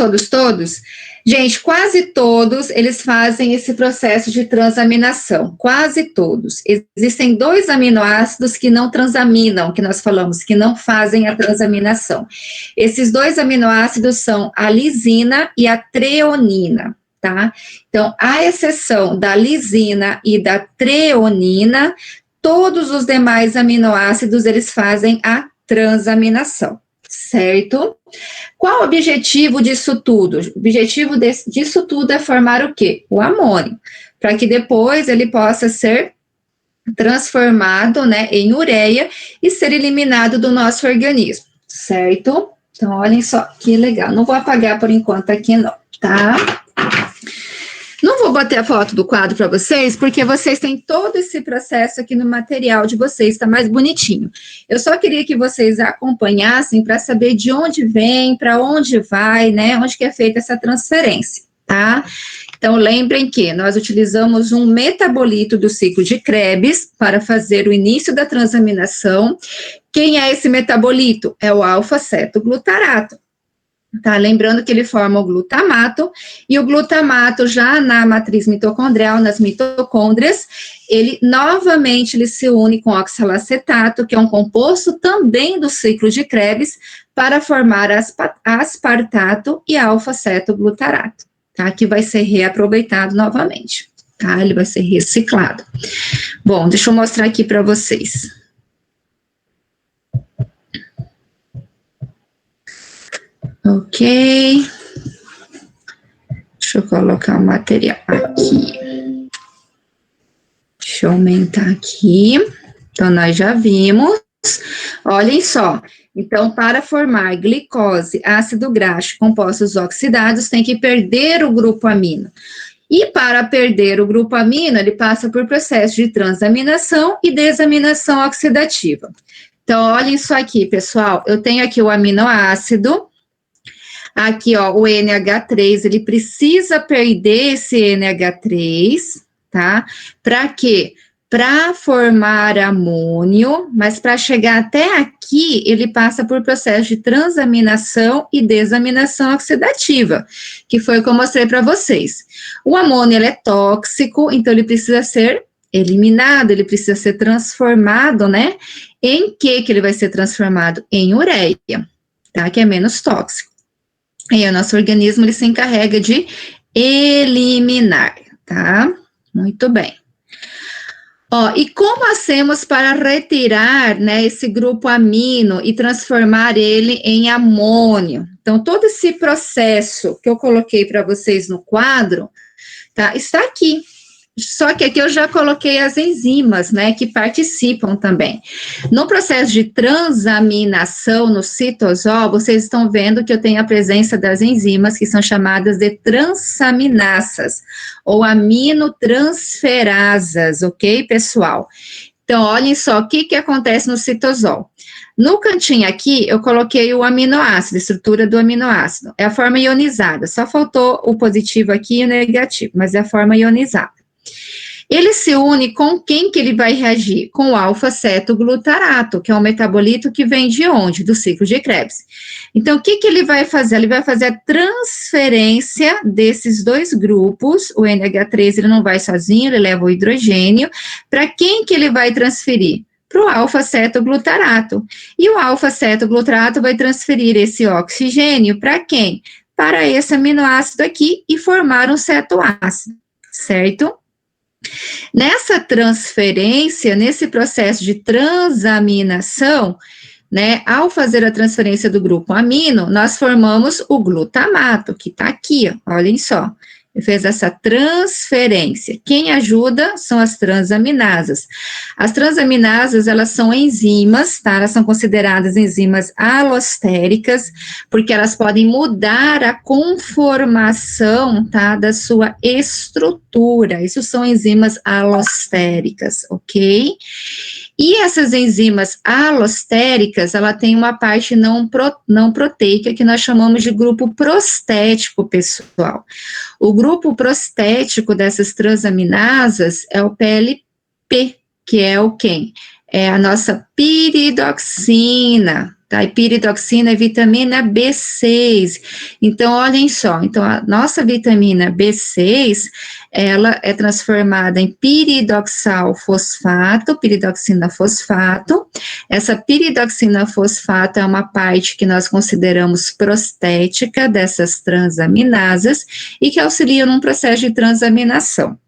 Gente, quase todos eles fazem esse processo de transaminação, quase todos. Existem 2 aminoácidos que não transaminam, que nós falamos, que não fazem a transaminação. Esses 2 aminoácidos são a lisina e a treonina. Tá? Então, à exceção da lisina e da treonina, todos os demais aminoácidos, eles fazem a transaminação, certo? Qual o objetivo disso tudo? O objetivo disso tudo é formar o quê? O amônio, para que depois ele possa ser transformado, né, em ureia e ser eliminado do nosso organismo, certo? Então, olhem só que legal. Não vou apagar por enquanto aqui não, tá? Não vou bater a foto do quadro para vocês, porque vocês têm todo esse processo aqui no material de vocês, está mais bonitinho. Eu só queria que vocês acompanhassem para saber de onde vem, para onde vai, né, onde que é feita essa transferência, tá? Então, lembrem que nós utilizamos um metabolito do ciclo de Krebs para fazer o início da transaminação. Quem é esse metabolito? É o alfa-cetoglutarato. Tá, lembrando que ele forma o glutamato, e o glutamato já na matriz mitocondrial, nas mitocôndrias, ele novamente ele se une com oxalacetato, que é um composto também do ciclo de Krebs, para formar aspartato e alfa-cetoglutarato, tá, que vai ser reaproveitado novamente, tá, ele vai ser reciclado. Bom, deixa eu mostrar aqui para vocês. Ok. Deixa eu colocar o material aqui. Deixa eu aumentar aqui. Então, nós já vimos. Olhem só. Então, para formar glicose, ácido graxo, compostos oxidados, tem que perder o grupo amino. E para perder o grupo amino, ele passa por processo de transaminação e desaminação oxidativa. Então, olhem só aqui, pessoal. Eu tenho aqui o aminoácido. Aqui, ó, o NH3, ele precisa perder esse NH3, tá? Para quê? Para formar amônio, mas para chegar até aqui, ele passa por processo de transaminação e desaminação oxidativa, que foi o que eu mostrei para vocês. O amônio, ele é tóxico, então ele precisa ser eliminado, ele precisa ser transformado, né? Em que ele vai ser transformado? Em ureia, tá? Que é menos tóxico. E o nosso organismo, ele se encarrega de eliminar, tá? Muito bem. Ó, e como hacemos para retirar, né, esse grupo amino e transformar ele em amônio? Então, todo esse processo que eu coloquei para vocês no quadro, tá, está aqui. Só que aqui eu já coloquei as enzimas, né, que participam também. No processo de transaminação no citosol, vocês estão vendo que eu tenho a presença das enzimas que são chamadas de transaminasas, ou aminotransferasas, ok, pessoal? Então, olhem só o que acontece no citosol. No cantinho aqui, eu coloquei o aminoácido, a estrutura do aminoácido. É a forma ionizada, só faltou o positivo aqui e o negativo, mas é a forma ionizada. Ele se une com quem que ele vai reagir? Com o alfa-cetoglutarato, que é um metabolito que vem de onde? Do ciclo de Krebs. Então, o que que ele vai fazer? Ele vai fazer a transferência desses dois grupos, o NH3 ele não vai sozinho, ele leva o hidrogênio, para quem que ele vai transferir? Para o alfa-cetoglutarato. E o alfa-cetoglutarato vai transferir esse oxigênio para quem? Para esse aminoácido aqui e formar um cetoácido, certo? Nessa transferência, nesse processo de transaminação, né, ao fazer a transferência do grupo amino, nós formamos o glutamato, que está aqui, ó, olhem só. Ele fez essa transferência. Quem ajuda são as transaminasas. As transaminasas, elas são enzimas, tá? Elas são consideradas enzimas alostéricas, porque elas podem mudar a conformação, tá? Da sua estrutura. Isso são enzimas alostéricas, ok? E essas enzimas alostéricas, ela tem uma parte não proteica, que nós chamamos de grupo prostético, pessoal. O grupo prostético dessas transaminasas é o PLP, que é o quem? É a nossa piridoxina, tá? E piridoxina é vitamina B6. Então, olhem só, então a nossa vitamina B6, ela é transformada em piridoxal fosfato, piridoxina fosfato. Essa piridoxina fosfato é uma parte que nós consideramos prostética dessas transaminasas e que auxiliam num processo de transaminação,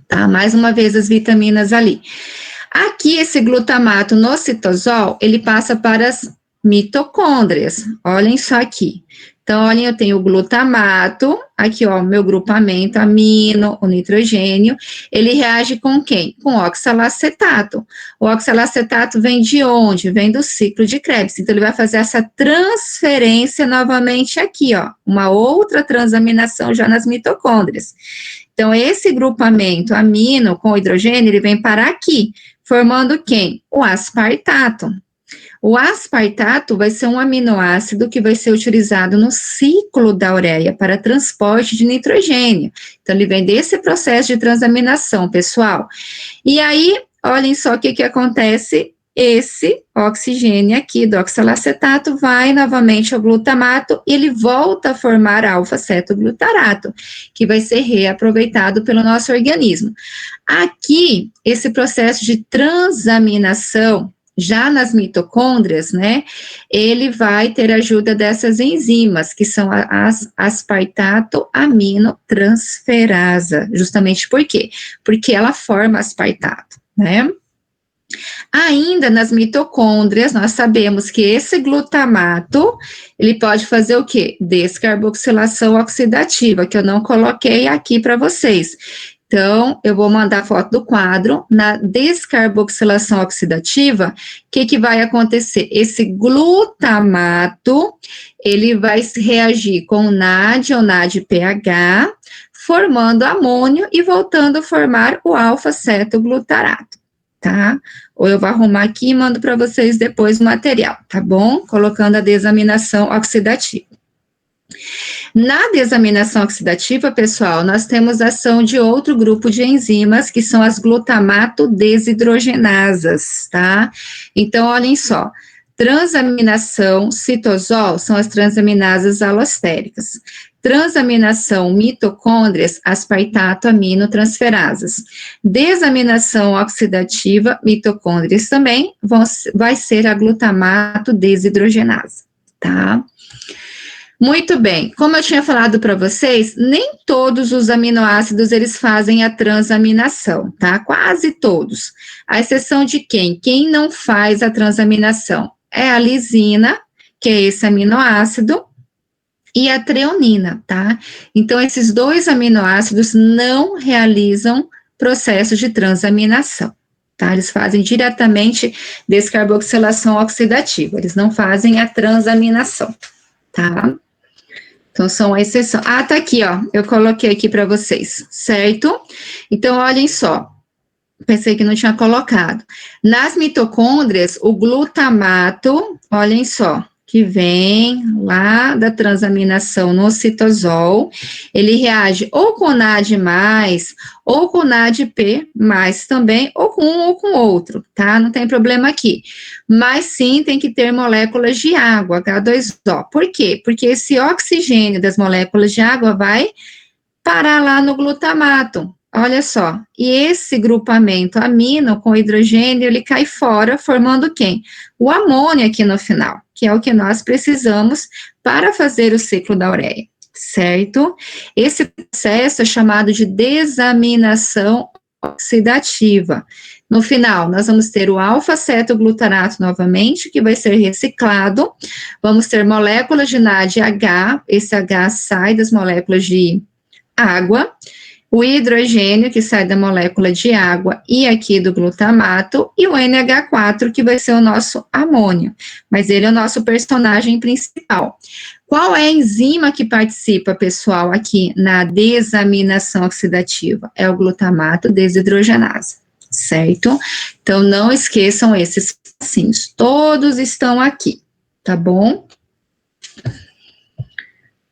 tá? Mais uma vez as vitaminas ali. Aqui, esse glutamato no citosol, ele passa para as mitocôndrias. Olhem só aqui. Então, olhem, eu tenho o glutamato, aqui, ó, meu grupamento amino, o nitrogênio, ele reage com quem? Com oxalacetato. O oxalacetato vem de onde? Vem do ciclo de Krebs. Então, ele vai fazer essa transferência novamente aqui, ó, uma outra transaminação já nas mitocôndrias. Então, esse grupamento amino com hidrogênio, ele vem parar aqui, formando quem? O aspartato. O aspartato vai ser um aminoácido que vai ser utilizado no ciclo da ureia para transporte de nitrogênio. Então, ele vem desse processo de transaminação, pessoal. E aí, olhem só o que acontece. Esse oxigênio aqui do oxalacetato vai novamente ao glutamato e ele volta a formar alfa-cetoglutarato, que vai ser reaproveitado pelo nosso organismo. Aqui, esse processo de transaminação, já nas mitocôndrias, né, ele vai ter ajuda dessas enzimas, que são as aspartato aminotransferasa. Justamente por quê? Porque ela forma aspartato, né? Ainda nas mitocôndrias, nós sabemos que esse glutamato, ele pode fazer o quê? Descarboxilação oxidativa, que eu não coloquei aqui para vocês. Então, eu vou mandar foto do quadro. Na descarboxilação oxidativa, o que vai acontecer? Esse glutamato, ele vai reagir com NAD ou NADPH, formando amônio e voltando a formar o alfa-cetoglutarato, tá? Ou eu vou arrumar aqui e mando para vocês depois o material, tá bom? Colocando a desaminação oxidativa. Na desaminação oxidativa, pessoal, nós temos a ação de outro grupo de enzimas, que são as glutamato desidrogenasas, tá? Então, olhem só, transaminação citosol são as transaminasas alostéricas. Transaminação mitocôndrias, aspartato aminotransferasas. Desaminação oxidativa, mitocôndrias também, vai ser a glutamato desidrogenasa, tá? Muito bem, como eu tinha falado para vocês, nem todos os aminoácidos, eles fazem a transaminação, tá? Quase todos. A exceção de quem? Quem não faz a transaminação é a lisina, que é esse aminoácido, e a treonina, tá? Então, esses dois aminoácidos não realizam processo de transaminação, tá? Eles fazem diretamente descarboxilação oxidativa, eles não fazem a transaminação, tá? Então, são a exceção. Ah, tá aqui, ó, eu coloquei aqui para vocês, certo? Então, olhem só, pensei que não tinha colocado. Nas mitocôndrias, o glutamato, olhem só, que vem lá da transaminação no citosol, ele reage ou com NAD+, ou com NADP+, também, ou com um ou com outro, tá? Não tem problema aqui. Mas sim, tem que ter moléculas de água, H2O. Por quê? Porque esse oxigênio das moléculas de água vai parar lá no glutamato. Olha só, e esse grupamento amino com hidrogênio, ele cai fora, formando quem? O amônio aqui no final, que é o que nós precisamos para fazer o ciclo da ureia, certo? Esse processo é chamado de desaminação oxidativa. No final, nós vamos ter o alfa-cetoglutarato novamente, que vai ser reciclado, vamos ter moléculas de NADH, esse H sai das moléculas de água, o hidrogênio, que sai da molécula de água e aqui do glutamato, e o NH4, que vai ser o nosso amônio, mas ele é o nosso personagem principal. Qual é a enzima que participa, pessoal, aqui na desaminação oxidativa? É o glutamato desidrogenase, certo? Então, não esqueçam esses passinhos, todos estão aqui, tá bom?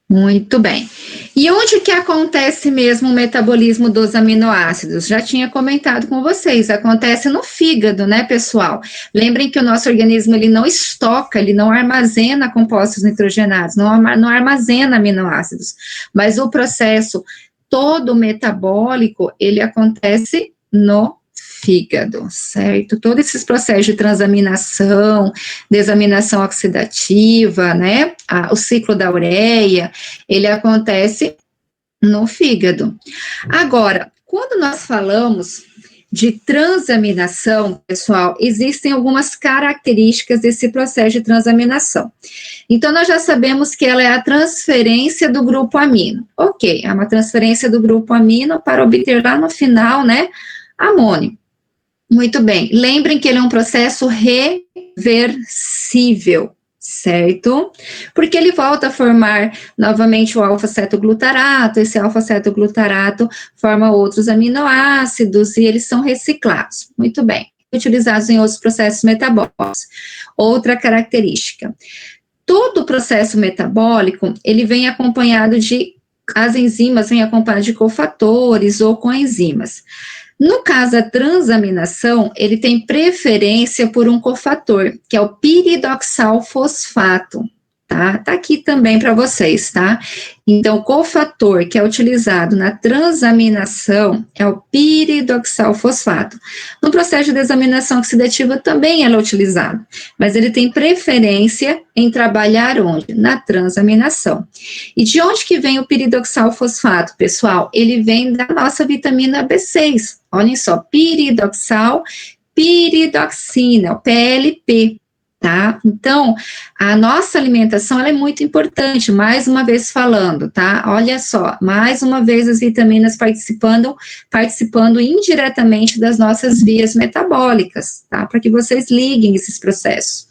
Muito bem. E onde que acontece mesmo o metabolismo dos aminoácidos? Já tinha comentado com vocês, acontece no fígado, né, pessoal? Lembrem que o nosso organismo, ele não estoca, ele não armazena compostos nitrogenados, não armazena aminoácidos, mas o processo todo metabólico, ele acontece no fígado, certo? Todos esses processos de transaminação, desaminação oxidativa, né? O ciclo da ureia, ele acontece no fígado. Agora, quando nós falamos de transaminação, pessoal, existem algumas características desse processo de transaminação. Então, nós já sabemos que ela é a transferência do grupo amino. Ok, é uma transferência do grupo amino para obter lá no final, né, amônio. Muito bem, lembrem que ele é um processo reversível, certo? Porque ele volta a formar novamente o alfa-cetoglutarato, esse alfa-cetoglutarato forma outros aminoácidos e eles são reciclados. Muito bem, utilizados em outros processos metabólicos. Outra característica, todo processo metabólico, ele vem acompanhado as enzimas vêm acompanhadas de cofatores ou coenzimas. No caso da transaminação, ele tem preferência por um cofator, que é o piridoxal-fosfato, tá? Tá aqui também para vocês, tá? Então, o cofator que é utilizado na transaminação é o piridoxal-fosfato. No processo de desaminação oxidativa também ele é utilizado, mas ele tem preferência em trabalhar onde? Na transaminação. E de onde que vem o piridoxal-fosfato, pessoal? Ele vem da nossa vitamina B6. Olhem só, piridoxina, o PLP, tá? Então, a nossa alimentação, ela é muito importante, mais uma vez falando, tá? Olha só, mais uma vez as vitaminas participando indiretamente das nossas vias metabólicas, tá? Para que vocês liguem esses processos.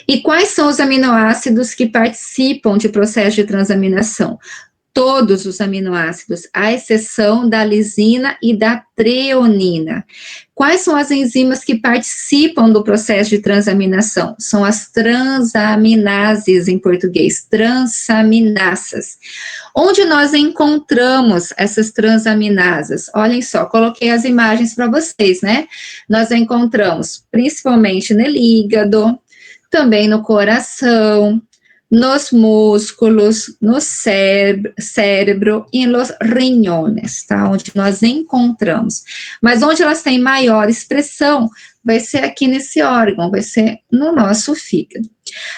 E quais são os aminoácidos que participam de processo de transaminação? Todos os aminoácidos, à exceção da lisina e da treonina. Quais são as enzimas que participam do processo de transaminação? São as transaminases, em português, transaminasas. Onde nós encontramos essas transaminasas? Olhem só, coloquei as imagens para vocês, né? Nós encontramos principalmente no hígado, também no coração, nos músculos, no cérebro e nos riñones, tá? Onde nós encontramos. Mas onde elas têm maior expressão vai ser aqui nesse órgão, vai ser no nosso fígado.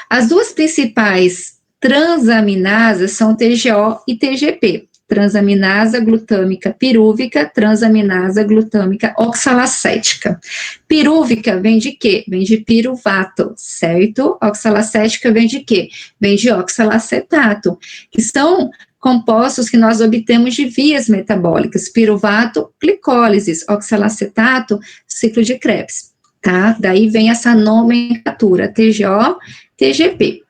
As duas principais transaminasas são TGO e TGP. Transaminasa glutâmica pirúvica, transaminasa glutâmica oxalacética. Pirúvica vem de quê? Vem de piruvato, certo? Oxalacética vem de quê? Vem de oxalacetato, que são compostos que nós obtemos de vias metabólicas. Piruvato, glicólise, oxalacetato, ciclo de Krebs, tá? Daí vem essa nomenclatura, TGO, TGP.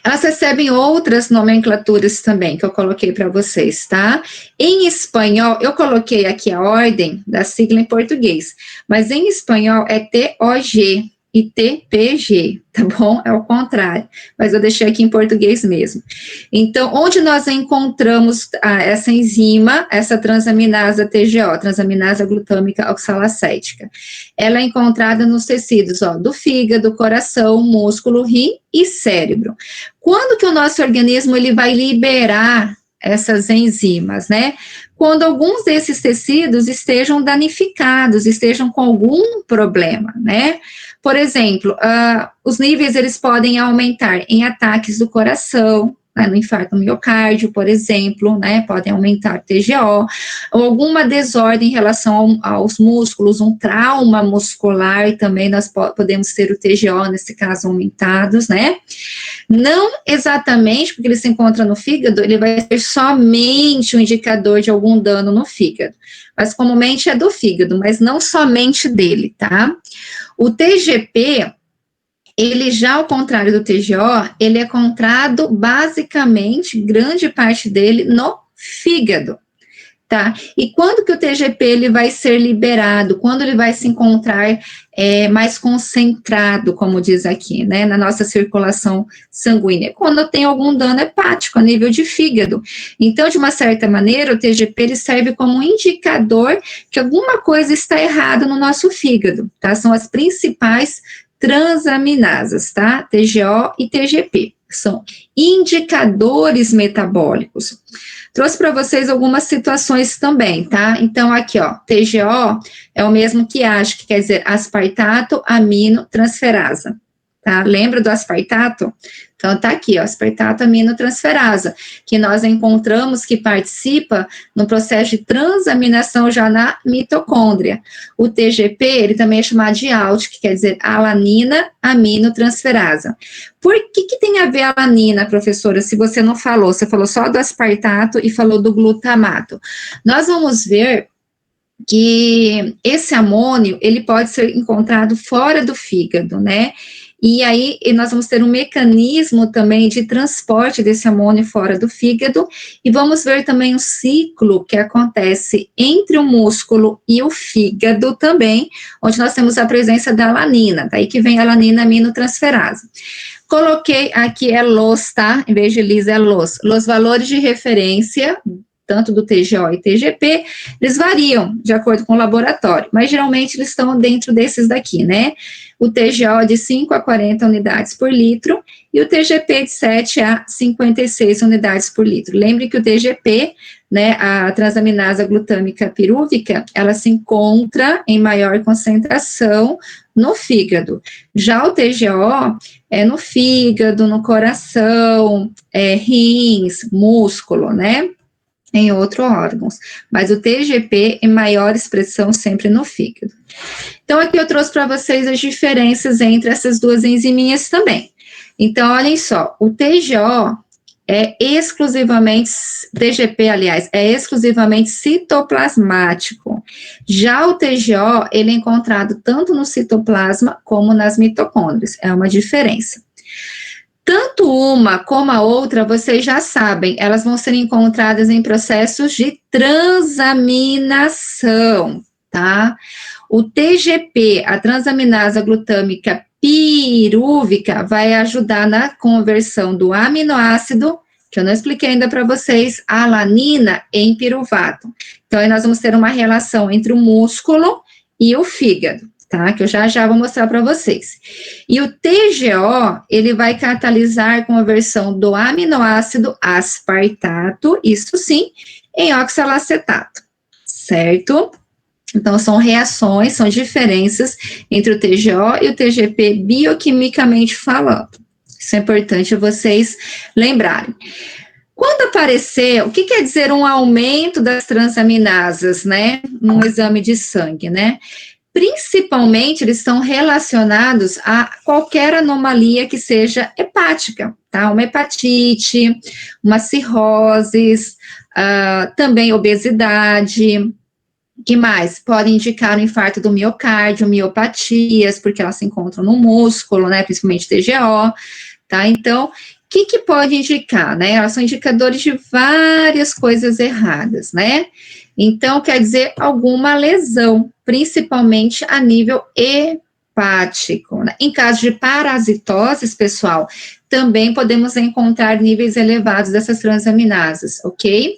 Elas recebem outras nomenclaturas também, que eu coloquei para vocês, tá? Em espanhol, eu coloquei aqui a ordem da sigla em português, mas em espanhol é TOG, e TPG, tá bom? É o contrário, mas eu deixei aqui em português mesmo. Então, onde nós encontramos essa enzima, essa transaminasa TGO, transaminasa glutâmica oxalacética? Ela é encontrada nos tecidos, do fígado, coração, músculo, rim e cérebro. Quando que o nosso organismo ele vai liberar essas enzimas, né? Quando alguns desses tecidos estejam danificados, estejam com algum problema, né? Por exemplo, os níveis eles podem aumentar em ataques do coração, né, no infarto no miocárdio, por exemplo, né, podem aumentar o TGO, ou alguma desordem em relação aos músculos, um trauma muscular, também nós podemos ter o TGO, nesse caso, aumentados, né? Não exatamente, porque ele se encontra no fígado, ele vai ser somente um indicador de algum dano no fígado, mas comumente é do fígado, mas não somente dele, tá? O TGP, ele já ao contrário do TGO, ele é encontrado basicamente, grande parte dele, no fígado, tá? E quando que o TGP ele vai ser liberado? Quando ele vai se encontrar mais concentrado, como diz aqui, né, na nossa circulação sanguínea? Quando tem algum dano hepático a nível de fígado. Então, de uma certa maneira, o TGP ele serve como um indicador que alguma coisa está errada no nosso fígado, tá? São as principais transaminasas, tá? TGO e TGP. São indicadores metabólicos. Trouxe para vocês algumas situações também, tá? Então, aqui, TGO é o mesmo que ASH, que quer dizer aspartato aminotransferasa, tá? Lembra do aspartato? Então, tá aqui, aspartato aminotransferasa, que nós encontramos que participa no processo de transaminação já na mitocôndria. O TGP, ele também é chamado de ALT, que quer dizer alanina aminotransferasa. Por que tem a ver a alanina, professora, se você não falou? Você falou só do aspartato e falou do glutamato. Nós vamos ver que esse amônio, ele pode ser encontrado fora do fígado, né? E aí, nós vamos ter um mecanismo também de transporte desse amônio fora do fígado, e vamos ver também um ciclo que acontece entre o músculo e o fígado também, onde nós temos a presença da alanina, daí que vem a alanina aminotransferasa. Coloquei aqui LOS, tá? Em vez de LIS, é LOS. Os valores de referência, tanto do TGO e TGP, eles variam de acordo com o laboratório, mas geralmente eles estão dentro desses daqui, né? O TGO de 5 a 40 unidades por litro e o TGP de 7 a 56 unidades por litro. Lembre que o TGP, né, a transaminasa glutâmica pirúvica, ela se encontra em maior concentração no fígado. Já o TGO é no fígado, no coração, rins, músculo, né? Em outros órgãos, mas o TGP em maior expressão sempre no fígado. Então, aqui eu trouxe para vocês as diferenças entre essas duas enziminhas também. Então, olhem só, o TGO é exclusivamente, TGP, aliás, é exclusivamente citoplasmático. Já o TGO, ele é encontrado tanto no citoplasma como nas mitocôndrias, é uma diferença. Tanto uma como a outra, vocês já sabem, elas vão ser encontradas em processos de transaminação, tá? O TGP, a transaminasa glutâmica pirúvica, vai ajudar na conversão do aminoácido, que eu não expliquei ainda para vocês, alanina em piruvato. Então, aí nós vamos ter uma relação entre o músculo e o fígado, tá? Que eu já vou mostrar para vocês. E o TGO, ele vai catalisar com a versão do aminoácido aspartato, isso sim, em oxalacetato, certo? Então, são reações, são diferenças entre o TGO e o TGP bioquimicamente falando. Isso é importante vocês lembrarem. Quando aparecer, o que quer dizer um aumento das transaminasas, né? Num exame de sangue, né? Principalmente, eles estão relacionados a qualquer anomalia que seja hepática, tá? Uma hepatite, uma cirrose, também obesidade. Que mais? Pode indicar o infarto do miocárdio, miopatias, porque elas se encontram no músculo, né? Principalmente TGO, tá? Então, o que pode indicar, né? Elas são indicadores de várias coisas erradas, né? Então, quer dizer alguma lesão, principalmente a nível hepático. hepático. Né? Em caso de parasitoses, pessoal, também podemos encontrar níveis elevados dessas transaminasas, ok?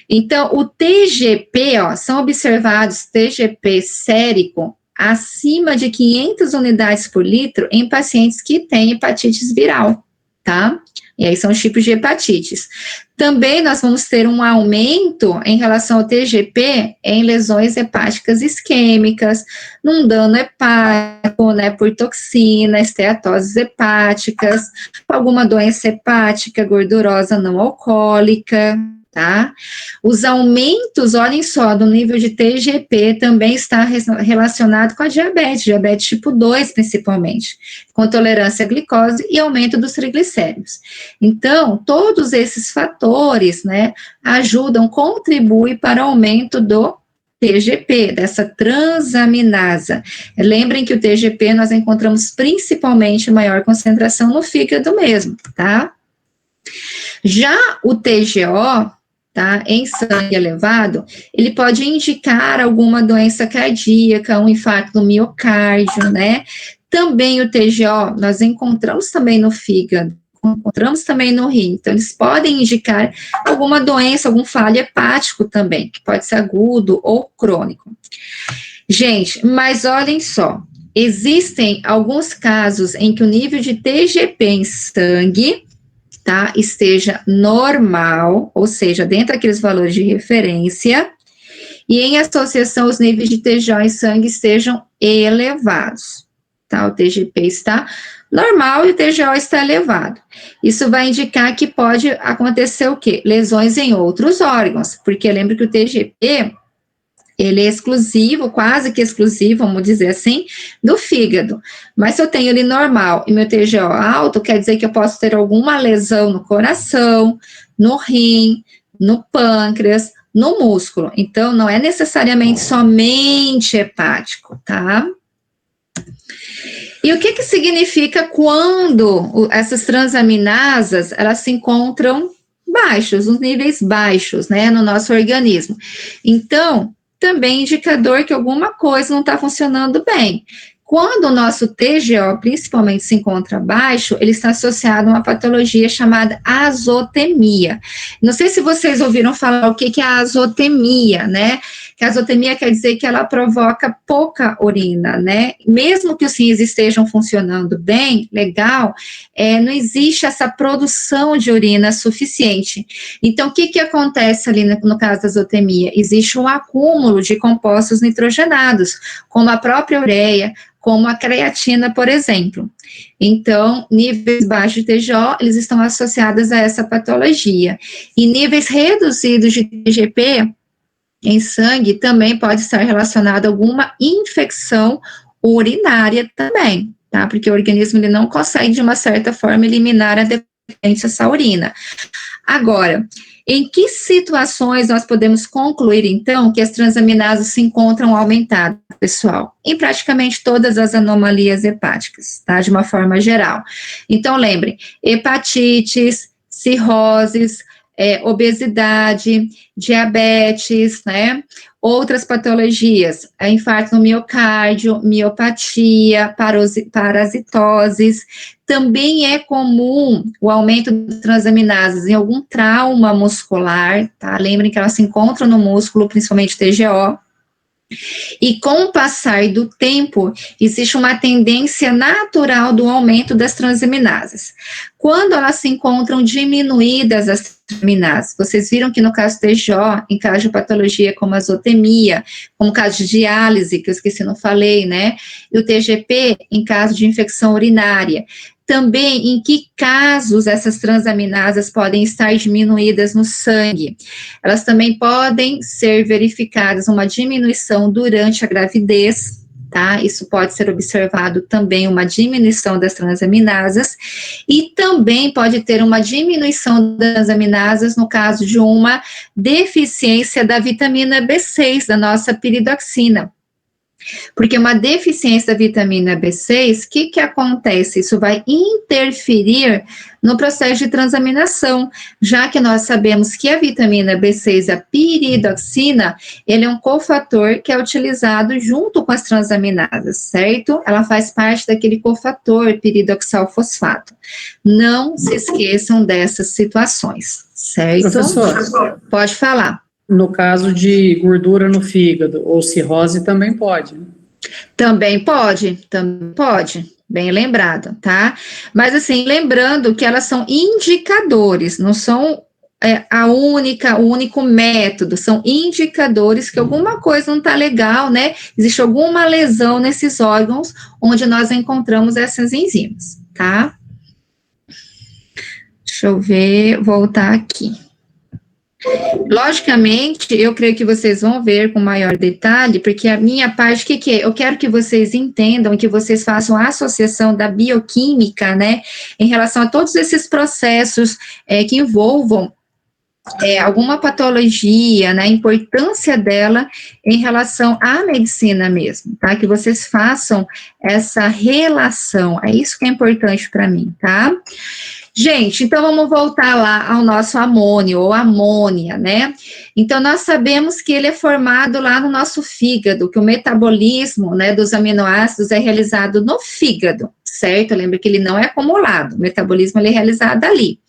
Então, o TGP, ó, são observados TGP sérico acima de 500 unidades por litro em pacientes que têm hepatite viral, tá? E aí são os tipos de hepatites. Também nós vamos ter um aumento em relação ao TGP em lesões hepáticas isquêmicas, num dano hepático, né, por toxina, esteatoses hepáticas, alguma doença hepática gordurosa não alcoólica, tá? Os aumentos, olhem só, do nível de TGP também está relacionado com a diabetes tipo 2 principalmente, com tolerância à glicose e aumento dos triglicéridos. Então, todos esses fatores, né, ajudam, contribuem para o aumento do TGP, dessa transaminasa. Lembrem que o TGP nós encontramos principalmente maior concentração no fígado mesmo, tá? Já o TGO, tá, em sangue elevado, ele pode indicar alguma doença cardíaca, um infarto do miocárdio, né? Também o TGO, nós encontramos também no fígado, encontramos também no rim, então eles podem indicar alguma doença, algum falho hepático também, que pode ser agudo ou crônico. Gente, mas olhem só, existem alguns casos em que o nível de TGP em sangue, tá, esteja normal, ou seja, dentro daqueles valores de referência, e em associação os níveis de TGO em sangue estejam elevados, tá, o TGP está normal e o TGO está elevado. Isso vai indicar que pode acontecer o quê? Lesões em outros órgãos, porque lembra que o TGP, ele é exclusivo, quase que exclusivo, vamos dizer assim, do fígado. Mas se eu tenho ele normal e meu TGO alto, quer dizer que eu posso ter alguma lesão no coração, no rim, no pâncreas, no músculo. Então, não é necessariamente somente hepático, tá? E o que significa quando essas transaminasas, elas se encontram baixos, nos níveis baixos, né, no nosso organismo? Então, também indicador que alguma coisa não está funcionando bem. Quando o nosso TGO, principalmente, se encontra baixo, ele está associado a uma patologia chamada azotemia. Não sei se vocês ouviram falar o que é a azotemia, né? Que a azotemia quer dizer que ela provoca pouca urina, né? Mesmo que os rins estejam funcionando bem, legal, não existe essa produção de urina suficiente. Então, o que acontece ali no caso da azotemia? Existe um acúmulo de compostos nitrogenados, como a própria ureia, como a creatina, por exemplo. Então, níveis baixos de TGO, eles estão associados a essa patologia. E níveis reduzidos de TGP em sangue também pode estar relacionado a alguma infecção urinária também, tá? Porque o organismo ele não consegue, de uma certa forma, eliminar adequadamente essa urina. Agora, em que situações nós podemos concluir, então, que as transaminases se encontram aumentadas, pessoal? Em praticamente todas as anomalias hepáticas, tá? De uma forma geral. Então, lembrem, hepatites, cirroses, obesidade, diabetes, né? Outras patologias, infarto no miocárdio, miopatia, parasitoses. Também é comum o aumento de transaminases em algum trauma muscular, tá? Lembrem que elas se encontram no músculo, principalmente TGO. E com o passar do tempo, existe uma tendência natural do aumento das transaminases. Quando elas se encontram diminuídas, as transaminases, vocês viram que no caso do TGO, em caso de patologia como azotemia, como caso de diálise, que eu esqueci, não falei, né? E o TGP, em caso de infecção urinária. Também, em que casos essas transaminasas podem estar diminuídas no sangue? Elas também podem ser verificadas uma diminuição durante a gravidez, tá? Isso pode ser observado também uma diminuição das transaminasas e também pode ter uma diminuição das transaminasas no caso de uma deficiência da vitamina B6, da nossa piridoxina. Porque uma deficiência da vitamina B6, o que acontece? Isso vai interferir no processo de transaminação, já que nós sabemos que a vitamina B6, a piridoxina, ele é um cofator que é utilizado junto com as transaminadas, certo? Ela faz parte daquele cofator piridoxal fosfato. Não se esqueçam dessas situações, certo? Professor, pode falar. No caso de gordura no fígado ou cirrose também pode, né? Também pode, bem lembrado, tá? Mas assim, lembrando que elas são indicadores, não são o único método, são indicadores que alguma coisa não tá legal, né? Existe alguma lesão nesses órgãos onde nós encontramos essas enzimas, tá? Deixa eu ver, voltar aqui. Logicamente, eu creio que vocês vão ver com maior detalhe, porque a minha parte, o que é? Eu quero que vocês entendam, que vocês façam a associação da bioquímica, né, em relação a todos esses processos que envolvam alguma patologia, né, a importância dela em relação à medicina mesmo, tá? Que vocês façam essa relação, é isso que é importante para mim, tá? Gente, então vamos voltar lá ao nosso amônio, ou amônia, né? Então, nós sabemos que ele é formado lá no nosso fígado, que o metabolismo, né, dos aminoácidos é realizado no fígado, certo? Lembra que ele não é acumulado, o metabolismo ele é realizado ali.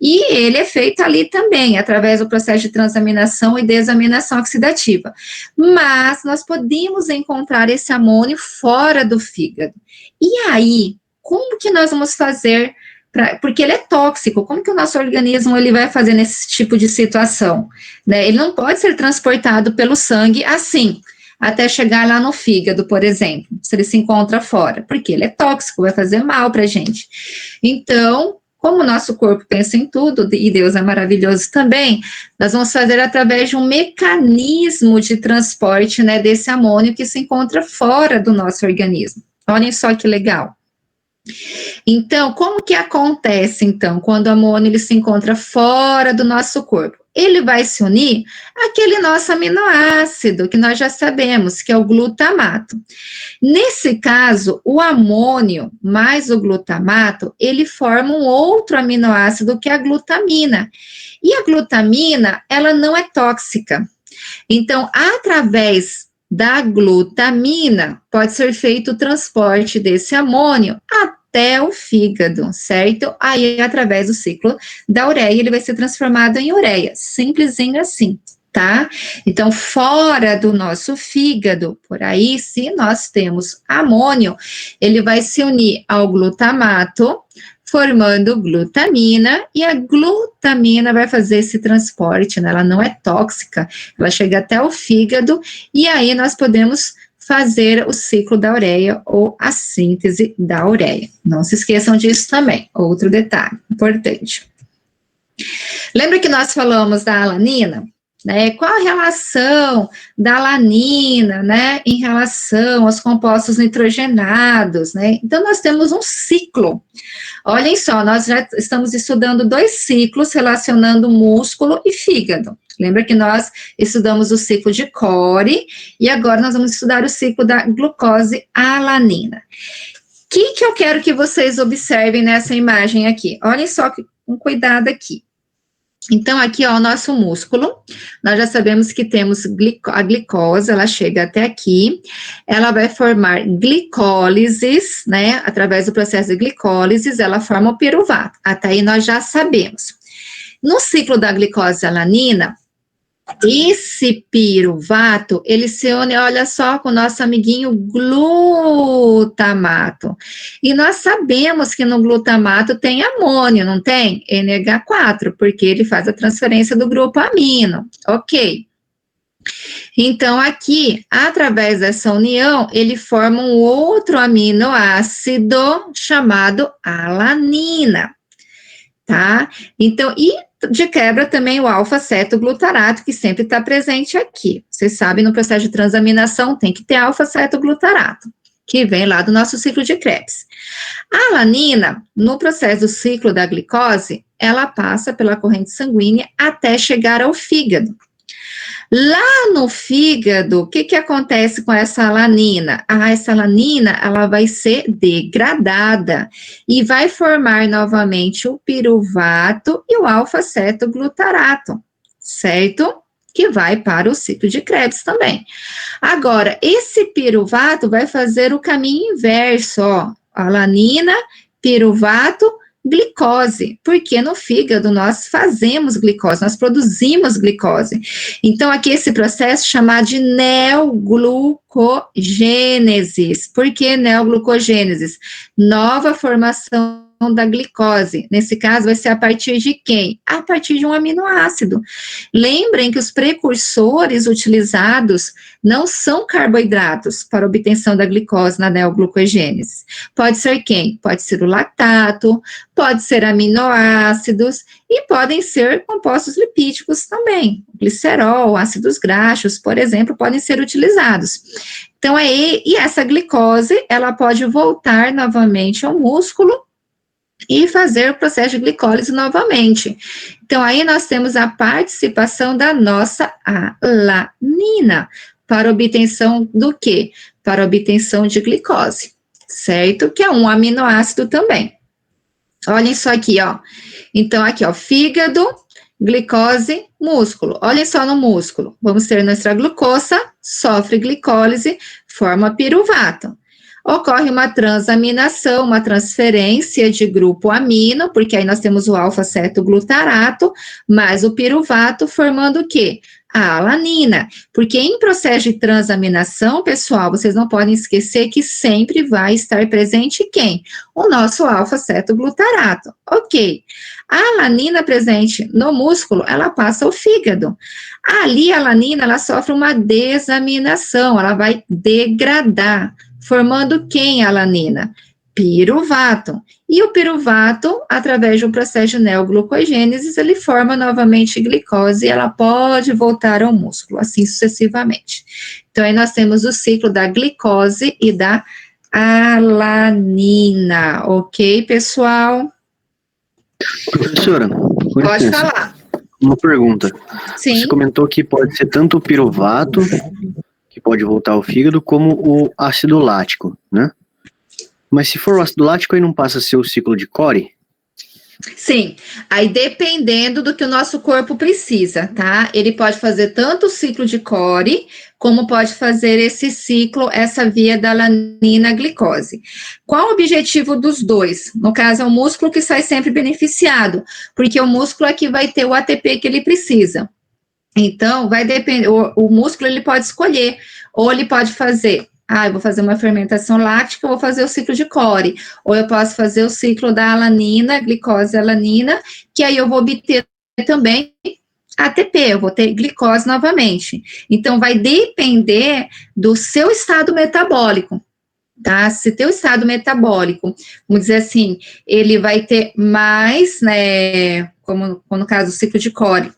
E ele é feito ali também, através do processo de transaminação e desaminação oxidativa. Mas nós podemos encontrar esse amônio fora do fígado. E aí, como que nós vamos fazer porque ele é tóxico, como que o nosso organismo ele vai fazer nesse tipo de situação? Né? Ele não pode ser transportado pelo sangue assim, até chegar lá no fígado, por exemplo, se ele se encontra fora, porque ele é tóxico, vai fazer mal para a gente. Então, como o nosso corpo pensa em tudo, e Deus é maravilhoso também, nós vamos fazer através de um mecanismo de transporte, né, desse amônio que se encontra fora do nosso organismo. Olhem só que legal. Então, como que acontece, então, quando o amônio ele se encontra fora do nosso corpo? Ele vai se unir àquele nosso aminoácido, que nós já sabemos, que é o glutamato. Nesse caso, o amônio mais o glutamato, ele forma um outro aminoácido, que é a glutamina. E a glutamina, ela não é tóxica. Então, através da glutamina, pode ser feito o transporte desse amônio até o fígado, certo? Aí, através do ciclo da ureia, ele vai ser transformado em ureia, simplesinho assim, tá? Então, fora do nosso fígado, por aí, se nós temos amônio, ele vai se unir ao glutamato, formando glutamina, e a glutamina vai fazer esse transporte, né? Ela não é tóxica, ela chega até o fígado, e aí nós podemos fazer o ciclo da ureia ou a síntese da ureia. Não se esqueçam disso também, outro detalhe importante. Lembra que nós falamos da alanina? Né? Qual a relação da alanina, né, em relação aos compostos nitrogenados, né? Então, nós temos um ciclo. Olhem só, nós já estamos estudando 2 ciclos relacionando músculo e fígado. Lembra que nós estudamos o ciclo de Cori e agora nós vamos estudar o ciclo da glucose alanina. O que eu quero que vocês observem nessa imagem aqui? Olhem só com cuidado aqui. Então, aqui, ó, o nosso músculo, nós já sabemos que temos a glicose, ela chega até aqui, ela vai formar glicólises, né, através do processo de glicólises, ela forma o piruvato, até aí nós já sabemos. No ciclo da glicose alanina, esse piruvato, ele se une, olha só, com o nosso amiguinho glutamato. E nós sabemos que no glutamato tem amônio, não tem? NH4, porque ele faz a transferência do grupo amino. Ok. Então, aqui, através dessa união, ele forma um outro aminoácido chamado alanina. Tá? Então, e de quebra também o alfa-cetoglutarato, que sempre está presente aqui. Vocês sabem, no processo de transaminação tem que ter alfa-cetoglutarato, que vem lá do nosso ciclo de Krebs. A alanina, no processo do ciclo da glicose, ela passa pela corrente sanguínea até chegar ao fígado. Lá no fígado, o que que acontece com essa alanina? Essa alanina, ela vai ser degradada e vai formar novamente o piruvato e o alfa-cetoglutarato, certo? Que vai para o ciclo de Krebs também. Agora, esse piruvato vai fazer o caminho inverso, ó, alanina, piruvato, glicose, porque no fígado nós fazemos glicose, nós produzimos glicose. Então, aqui esse processo chamado de neoglucogênesis. Por que neoglucogênesis? Nova formação da glicose. Nesse caso, vai ser a partir de quem? A partir de um aminoácido. Lembrem que os precursores utilizados não são carboidratos para obtenção da glicose na neoglucogênese. Pode ser quem? Pode ser o lactato, pode ser aminoácidos e podem ser compostos lipídicos também. Glicerol, ácidos graxos, por exemplo, podem ser utilizados. Então, e essa glicose, ela pode voltar novamente ao músculo e fazer o processo de glicólise novamente. Então, aí nós temos a participação da nossa alanina para obtenção do quê? Para obtenção de glicose, certo? Que é um aminoácido também. Olhem só aqui, ó. Então, aqui, ó, fígado, glicose, músculo. Olhem só no músculo. Vamos ter nossa glucosa, sofre glicólise, forma piruvato. Ocorre uma transaminação, uma transferência de grupo amino, porque aí nós temos o alfa-cetoglutarato, mais o piruvato, formando o quê? A alanina, porque em processo de transaminação, pessoal, vocês não podem esquecer que sempre vai estar presente quem? O nosso alfa-cetoglutarato, ok. A alanina presente no músculo, ela passa ao fígado. Ali a alanina, ela sofre uma desaminação, ela vai degradar, formando quem a alanina? Piruvato. E o piruvato, através de um processo de neoglucogênese, ele forma novamente glicose e ela pode voltar ao músculo, assim sucessivamente. Então, aí nós temos o ciclo da glicose e da alanina, ok, pessoal? Professora, pode falar. Uma pergunta. Sim. Você comentou que pode ser tanto o piruvato, que pode voltar ao fígado, como o ácido lático, né? Mas se for o ácido lático, aí não passa a ser o ciclo de Cori? Sim, aí dependendo do que o nosso corpo precisa, tá? Ele pode fazer tanto o ciclo de Cori, como pode fazer esse ciclo, essa via da alanina glicose. Qual o objetivo dos dois? No caso, é o músculo que sai sempre beneficiado, porque o músculo é que vai ter o ATP que ele precisa. Então, vai depender, o músculo ele pode escolher, ou ele pode fazer, eu vou fazer uma fermentação láctica, eu vou fazer o ciclo de Cori, ou eu posso fazer o ciclo da alanina, glicose alanina, que aí eu vou obter também ATP, eu vou ter glicose novamente. Então, vai depender do seu estado metabólico, tá? Se teu estado metabólico, vamos dizer assim, ele vai ter mais, né, como no caso do ciclo de Cori,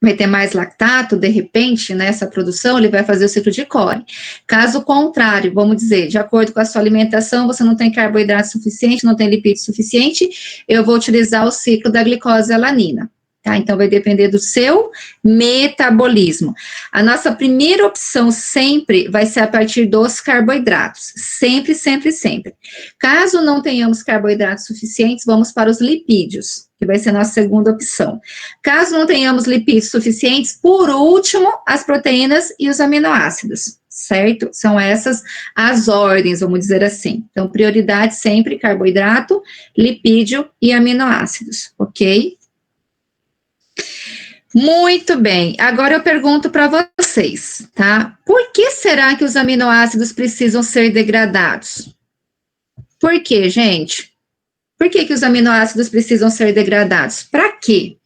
vai ter mais lactato, de repente, nessa produção, ele vai fazer o ciclo de Cori. Caso contrário, vamos dizer, de acordo com a sua alimentação, você não tem carboidrato suficiente, não tem lipídio suficiente, eu vou utilizar o ciclo da glicose alanina. Tá? Então, vai depender do seu metabolismo. A nossa primeira opção sempre vai ser a partir dos carboidratos. Sempre, sempre, sempre. Caso não tenhamos carboidratos suficientes, vamos para os lipídios, que vai ser a nossa segunda opção. Caso não tenhamos lipídios suficientes, por último, as proteínas e os aminoácidos, certo? São essas as ordens, vamos dizer assim. Então, prioridade sempre carboidrato, lipídio e aminoácidos, ok? Muito bem, agora eu pergunto para vocês, tá? Por que será que os aminoácidos precisam ser degradados? Por quê, gente? Por que os aminoácidos precisam ser degradados? Para quê?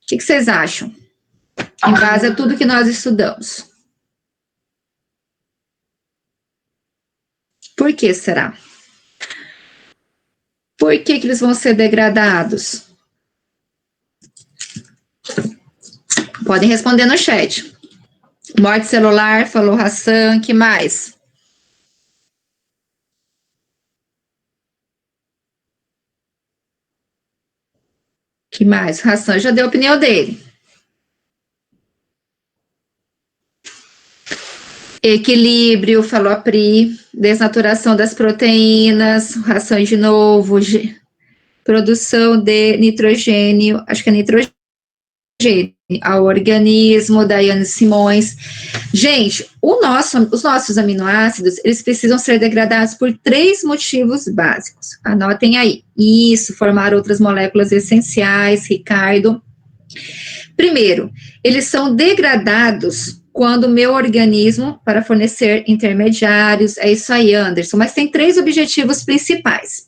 O que vocês acham? Em base a tudo que nós estudamos. Por que será? Por que eles vão ser degradados? Podem responder no chat. Morte celular, falou Hassan, que mais? Que mais? Hassan já deu a opinião dele. Equilíbrio, falou a Pri, desnaturação das proteínas, rações de novo, produção de nitrogênio, acho que é nitrogênio, ao organismo, Daiane Simões. Gente, os nossos aminoácidos, eles precisam ser degradados por 3 motivos básicos. Anotem aí. Isso, formar outras moléculas essenciais, Ricardo. Primeiro, eles são degradados quando o meu organismo, para fornecer intermediários, é isso aí, Anderson, mas tem 3 objetivos principais.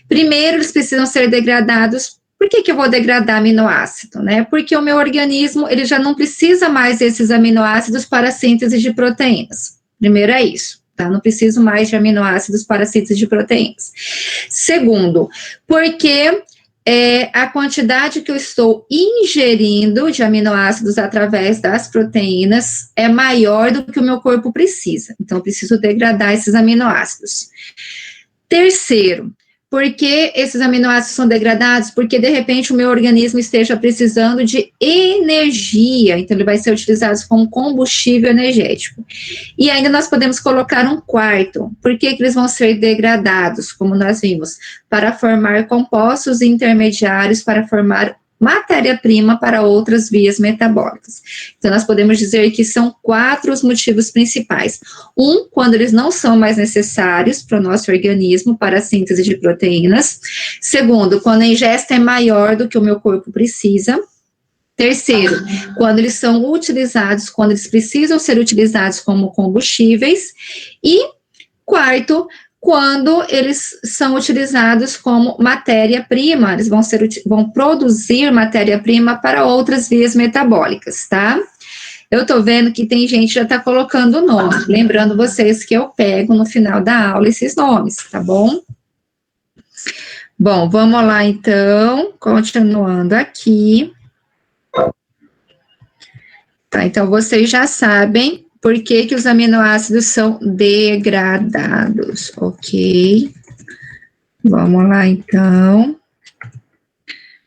Primeiro, eles precisam ser degradados. Por que eu vou degradar aminoácido, né? Porque o meu organismo, ele já não precisa mais desses aminoácidos para a síntese de proteínas. Primeiro é isso, tá? Não preciso mais de aminoácidos para a síntese de proteínas. Segundo, porque a quantidade que eu estou ingerindo de aminoácidos através das proteínas é maior do que o meu corpo precisa. Então, eu preciso degradar esses aminoácidos. Terceiro, por que esses aminoácidos são degradados? Porque, de repente, o meu organismo esteja precisando de energia, então ele vai ser utilizado como combustível energético. E ainda nós podemos colocar um quarto. Por que eles vão ser degradados, como nós vimos? Para formar compostos intermediários, para formar matéria-prima para outras vias metabólicas. Então, nós podemos dizer que são 4 os motivos principais. Quando eles não são mais necessários para o nosso organismo, para a síntese de proteínas. Segundo, quando a ingesta é maior do que o meu corpo precisa. Terceiro, quando eles são utilizados, quando eles precisam ser utilizados como combustíveis. E quarto, quando eles são utilizados como matéria-prima, eles vão produzir matéria-prima para outras vias metabólicas, tá? Eu tô vendo que tem gente que já tá colocando o nome, lembrando vocês que eu pego no final da aula esses nomes, tá bom? Bom, vamos lá então, continuando aqui. Tá, então vocês já sabem por que os aminoácidos são degradados, ok? Vamos lá, então.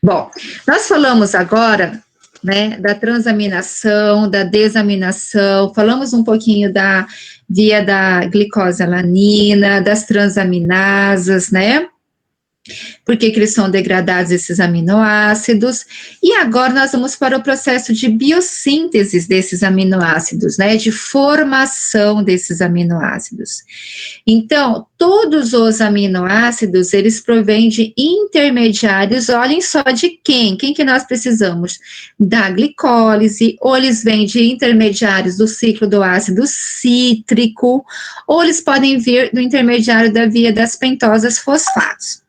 Bom, nós falamos agora, né, da transaminação, da desaminação, falamos um pouquinho da via da glicosalanina, das transaminasas, né? Por que eles são degradados, esses aminoácidos, e agora nós vamos para o processo de biossíntese desses aminoácidos, né, de formação desses aminoácidos. Então, todos os aminoácidos, eles provêm de intermediários, olhem só de quem que nós precisamos? Da glicólise, ou eles vêm de intermediários do ciclo do ácido cítrico, ou eles podem vir do intermediário da via das pentosas fosfatos.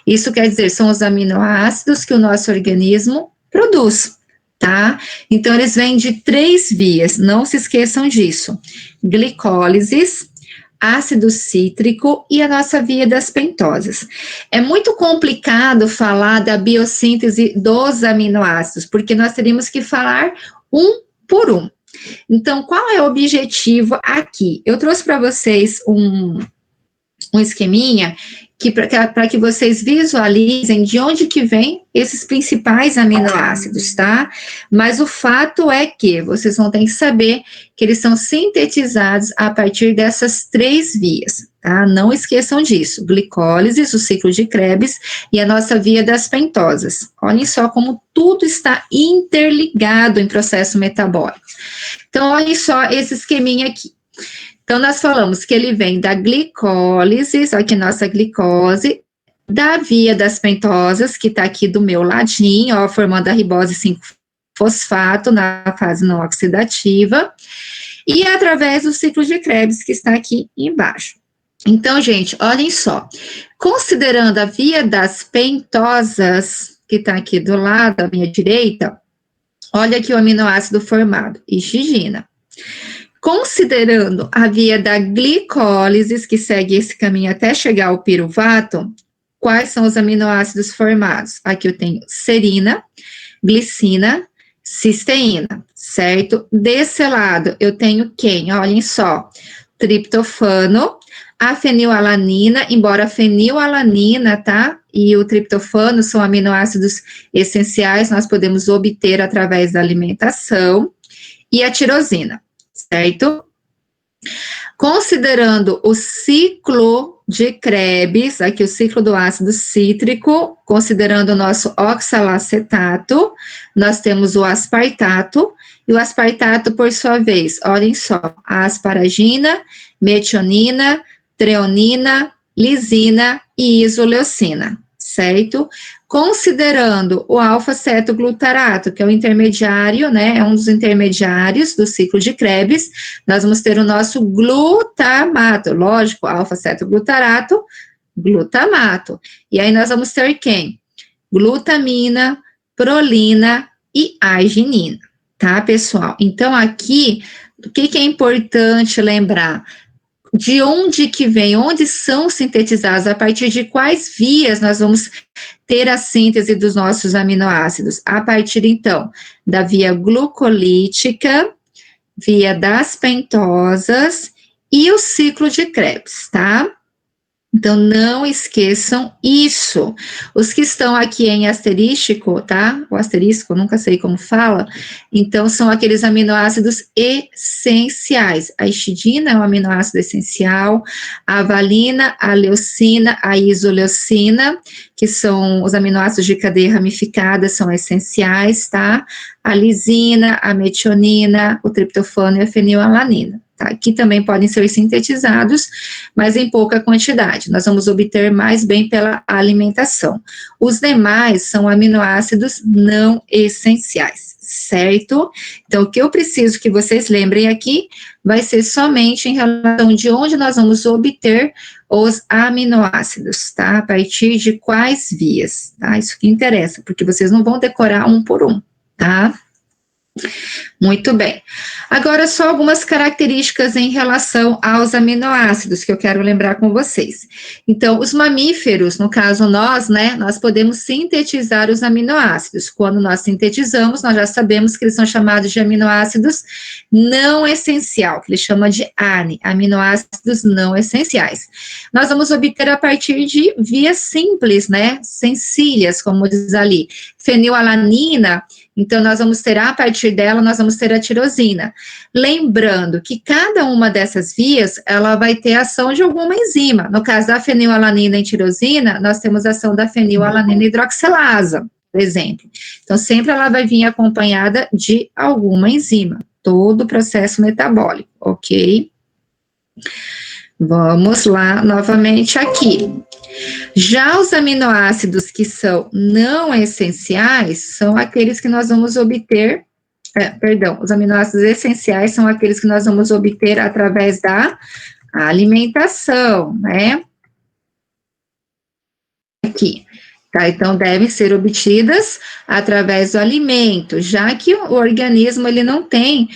Isso quer dizer, são os aminoácidos que o nosso organismo produz, tá? Então, eles vêm de 3 vias, não se esqueçam disso. Glicólises, ácido cítrico e a nossa via das pentosas. É muito complicado falar da biossíntese dos aminoácidos, porque nós teríamos que falar um por um. Então, qual é o objetivo aqui? Eu trouxe para vocês um esqueminha para que vocês visualizem de onde que vem esses principais aminoácidos, tá? Mas o fato é que vocês vão ter que saber que eles são sintetizados a partir dessas 3 vias, tá? Não esqueçam disso, glicólise, o ciclo de Krebs e a nossa via das pentosas. Olhem só como tudo está interligado em processo metabólico. Então, olhem só esse esqueminha aqui. Então, nós falamos que ele vem da glicólise, só que nossa glicose, da via das pentosas, que está aqui do meu ladinho, ó, formando a ribose 5-fosfato na fase não oxidativa, e através do ciclo de Krebs, que está aqui embaixo. Então, gente, olhem só, considerando a via das pentosas, que está aqui do lado, à minha direita, olha aqui o aminoácido formado, histidina. Considerando a via da glicólise, que segue esse caminho até chegar ao piruvato, quais são os aminoácidos formados? Aqui eu tenho serina, glicina, cisteína, certo? Desse lado eu tenho quem? Olhem só, triptofano, a fenilalanina, embora a fenilalanina, tá? E o triptofano são aminoácidos essenciais, nós podemos obter através da alimentação, e a tirosina. Certo? Considerando o ciclo de Krebs, aqui o ciclo do ácido cítrico, considerando o nosso oxalacetato, nós temos o aspartato, e o aspartato, por sua vez, olhem só, a asparagina, metionina, treonina, lisina e isoleucina, certo? Considerando o alfa-cetoglutarato, que é o intermediário, né, é um dos intermediários do ciclo de Krebs, nós vamos ter o nosso glutamato, lógico, alfa-cetoglutarato, glutamato. E aí nós vamos ter quem? Glutamina, prolina e arginina, tá, pessoal? Então, aqui, o que é importante lembrar? De onde que vem, onde são sintetizados, a partir de quais vias nós vamos ter a síntese dos nossos aminoácidos? A partir, então, da via glucolítica, via das pentosas e o ciclo de Krebs, tá? Então, não esqueçam isso. Os que estão aqui em asterístico, tá? O asterisco, nunca sei como fala. Então, são aqueles aminoácidos essenciais. A histidina é um aminoácido essencial, a valina, a leucina, a isoleucina, que são os aminoácidos de cadeia ramificada, são essenciais, tá? A lisina, a metionina, o triptofano e a fenilalanina. Tá? Que também podem ser sintetizados, mas em pouca quantidade. Nós vamos obter mais bem pela alimentação. Os demais são aminoácidos não essenciais, certo? Então, o que eu preciso que vocês lembrem aqui vai ser somente em relação de onde nós vamos obter os aminoácidos, tá? A partir de quais vias, tá? Isso que interessa, porque vocês não vão decorar um por um, tá? Muito bem. Agora, só algumas características em relação aos aminoácidos que eu quero lembrar com vocês. Então, os mamíferos, no caso nós, né, nós podemos sintetizar os aminoácidos. Quando nós sintetizamos, nós já sabemos que eles são chamados de aminoácidos não essencial, que ele chama de ANI, aminoácidos não essenciais. Nós vamos obter a partir de vias simples, né, sencillas, como diz ali. Fenilalanina, então nós vamos ter, a partir dela, nós vamos ter a tirosina. Lembrando que cada uma dessas vias, ela vai ter ação de alguma enzima. No caso da fenilalanina e tirosina, nós temos a ação da fenilalanina hidroxilasa, por exemplo. Então, sempre ela vai vir acompanhada de alguma enzima. Todo o processo metabólico, ok? Vamos lá, novamente aqui. Já os aminoácidos que são não essenciais, são aqueles que nós vamos obter, os aminoácidos essenciais são aqueles que nós vamos obter através da alimentação, né? Aqui. Tá, então, devem ser obtidas através do alimento, já que o organismo, ele não tem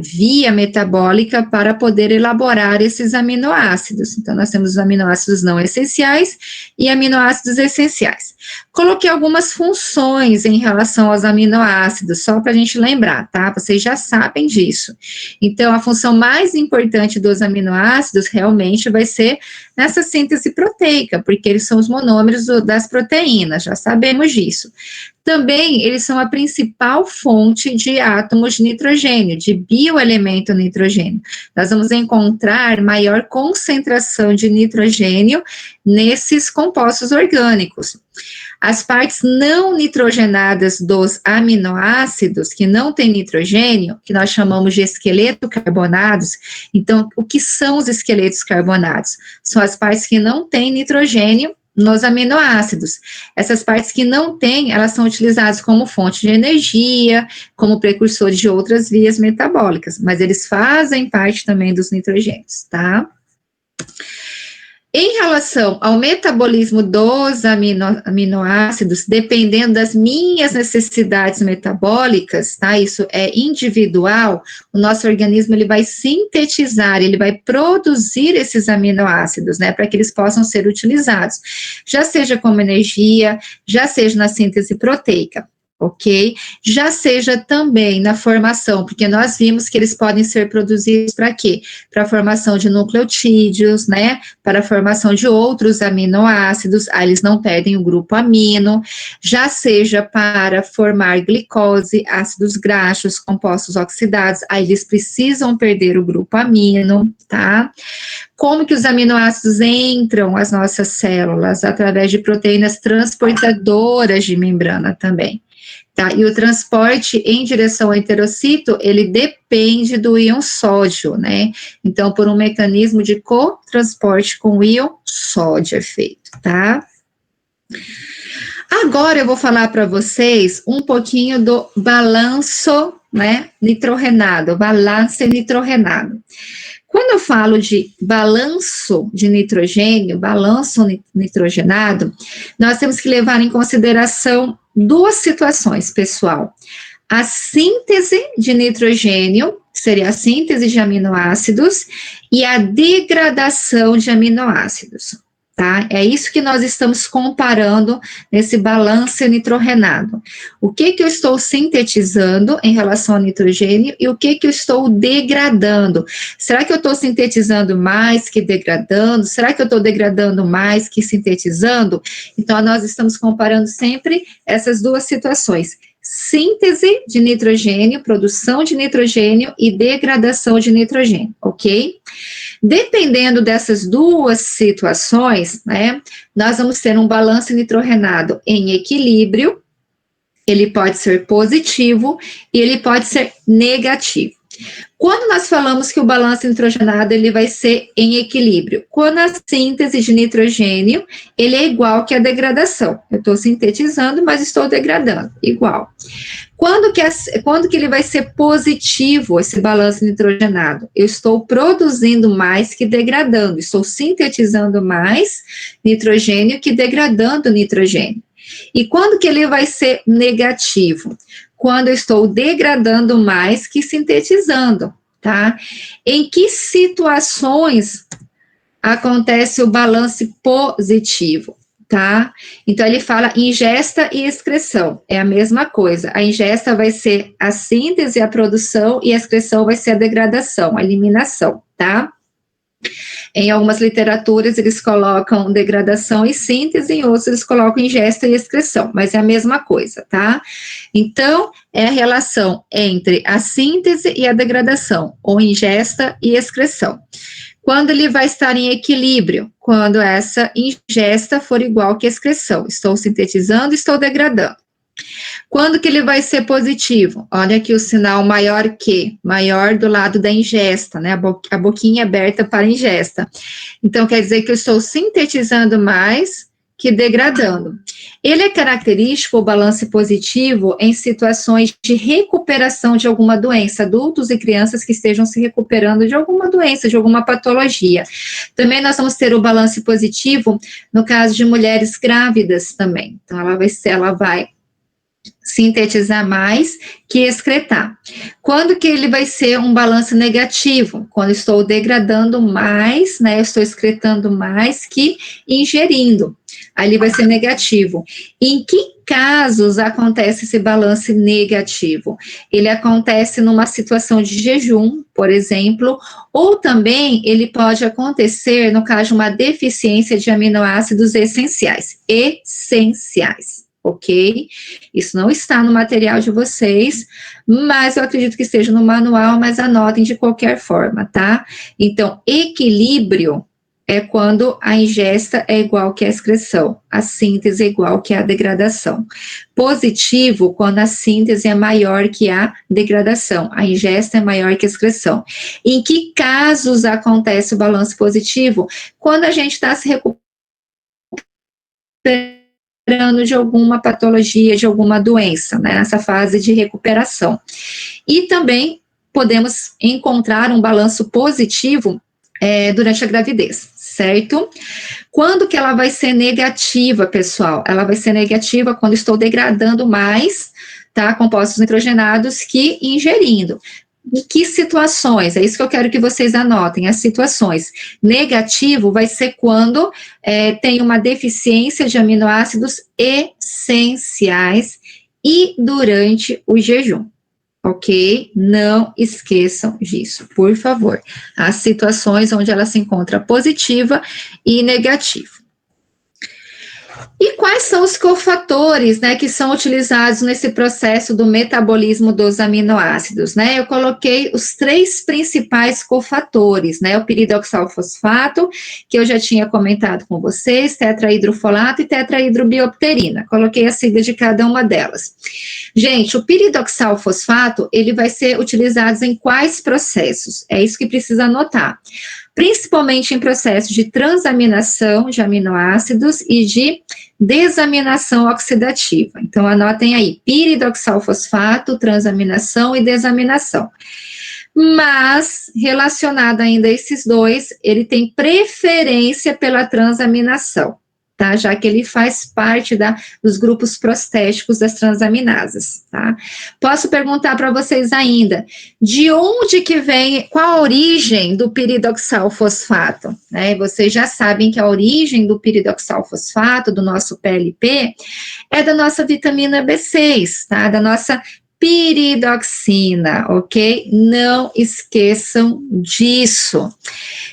via metabólica para poder elaborar esses aminoácidos. Então, nós temos os aminoácidos não essenciais e aminoácidos essenciais. Coloquei algumas funções em relação aos aminoácidos, só para a gente lembrar, tá? Vocês já sabem disso. Então, a função mais importante dos aminoácidos realmente vai ser nessa síntese proteica, porque eles são os monômeros das proteínas, já sabemos disso. Também, eles são a principal fonte de átomos de nitrogênio, de bioelemento nitrogênio. Nós vamos encontrar maior concentração de nitrogênio nesses compostos orgânicos. As partes não nitrogenadas dos aminoácidos, que não têm nitrogênio, que nós chamamos de esqueleto carbonados. Então, o que são os esqueletos carbonados? São as partes que não têm nitrogênio nos aminoácidos. Essas partes que não têm, elas são utilizadas como fonte de energia, como precursores de outras vias metabólicas, mas eles fazem parte também dos nitrogênios, tá? Em relação ao metabolismo dos aminoácidos, dependendo das minhas necessidades metabólicas, tá? Isso é individual, o nosso organismo, ele vai sintetizar, ele vai produzir esses aminoácidos, né? Para que eles possam ser utilizados, já seja como energia, já seja na síntese proteica. ok? Já seja também na formação, porque nós vimos que eles podem ser produzidos para quê? Para a formação de nucleotídeos, né? Para a formação de outros aminoácidos, aí eles não perdem o grupo amino, já seja para formar glicose, ácidos graxos, compostos oxidados, aí eles precisam perder o grupo amino, tá? Como que os aminoácidos entram às nossas células? Através de proteínas transportadoras de membrana também. Tá? E o transporte em direção ao enterocito, ele depende do íon sódio, né? Então, por um mecanismo de cotransporte com o íon sódio é feito, tá? Agora eu vou falar para vocês um pouquinho do balanço, né, nitrogenado, balanço nitrogenado. Quando eu falo de balanço de nitrogênio, balanço nitrogenado, nós temos que levar em consideração duas situações, pessoal. A síntese de nitrogênio, que seria a síntese de aminoácidos, e a degradação de aminoácidos, tá? É isso que nós estamos comparando nesse balanço nitrogenado. O que eu estou sintetizando em relação ao nitrogênio e o que eu estou degradando? Será que eu estou sintetizando mais que degradando? Será que eu estou degradando mais que sintetizando? Então, nós estamos comparando sempre essas duas situações. Síntese de nitrogênio, produção de nitrogênio e degradação de nitrogênio, ok? Dependendo dessas duas situações, né, nós vamos ter um balanço nitrogenado em equilíbrio, ele pode ser positivo e ele pode ser negativo. Quando nós falamos que o balanço nitrogenado ele vai ser em equilíbrio? Quando a síntese de nitrogênio, ele é igual que a degradação. Eu estou sintetizando, mas estou degradando, igual. Quando que ele vai ser positivo, esse balanço nitrogenado? Eu estou produzindo mais que degradando, estou sintetizando mais nitrogênio que degradando nitrogênio. E quando que ele vai ser negativo? Quando eu estou degradando mais que sintetizando, tá? Em que situações acontece o balanço positivo, tá? Então, ele fala ingesta e excreção, é a mesma coisa. A ingesta vai ser a síntese, a produção, e a excreção vai ser a degradação, a eliminação, tá? Em algumas literaturas, eles colocam degradação e síntese, em outros eles colocam ingesta e excreção, mas é a mesma coisa, tá? Então, é a relação entre a síntese e a degradação, ou ingesta e excreção. Quando ele vai estar em equilíbrio? Quando essa ingesta for igual que a excreção. Estou sintetizando, estou degradando. Quando que ele vai ser positivo? Olha aqui o sinal maior que, maior do lado da ingesta, né? A boquinha aberta para ingesta. Então, quer dizer que eu estou sintetizando mais que degradando. Ele é característico, o balanço positivo, em situações de recuperação de alguma doença, adultos e crianças que estejam se recuperando de alguma doença, de alguma patologia. Também nós vamos ter o balanço positivo no caso de mulheres grávidas também. Então, ela vai sintetizar mais que excretar. Quando que ele vai ser um balanço negativo? Quando estou degradando mais, né, eu estou excretando mais que ingerindo. Aí ele vai ser negativo. Em que casos acontece esse balanço negativo? Ele acontece numa situação de jejum, por exemplo, ou também ele pode acontecer no caso de uma deficiência de aminoácidos essenciais. Ok? Isso não está no material de vocês, mas eu acredito que esteja no manual, mas anotem de qualquer forma, tá? Então, equilíbrio é quando a ingesta é igual que a excreção, a síntese é igual que a degradação. Positivo, quando a síntese é maior que a degradação, a ingesta é maior que a excreção. Em que casos acontece o balanço positivo? Quando a gente está se recuperando de alguma patologia, de alguma doença, né, nessa fase de recuperação. E também podemos encontrar um balanço positivo durante a gravidez, certo? Quando que ela vai ser negativa, pessoal? Ela vai ser negativa quando estou degradando mais, tá, compostos nitrogenados que ingerindo. Em que situações? É isso que eu quero que vocês anotem, as situações. Negativo vai ser quando tem uma deficiência de aminoácidos essenciais e durante o jejum. Ok? Não esqueçam disso, por favor. As situações onde ela se encontra positiva e negativa. E quais são os cofatores, né, que são utilizados nesse processo do metabolismo dos aminoácidos, né? Eu coloquei os 3 principais cofatores, né? O piridoxalfosfato, que eu já tinha comentado com vocês, tetrahidrofolato e tetrahidrobiopterina. Coloquei a sigla de cada uma delas. Gente, o piridoxalfosfato, ele vai ser utilizado em quais processos? É isso que precisa anotar. Principalmente em processos de transaminação de aminoácidos e de desaminação oxidativa. Então, anotem aí, piridoxalfosfato, transaminação e desaminação. Mas, relacionado ainda a esses dois, ele tem preferência pela transaminação, tá? Já que ele faz parte dos grupos prostéticos das transaminasas, tá? Posso perguntar para vocês ainda, de onde que vem, qual a origem do piridoxalfosfato? Né? Vocês já sabem que a origem do piridoxalfosfato, do nosso PLP, é da nossa vitamina B6, tá? Da nossa piridoxina, ok? Não esqueçam disso.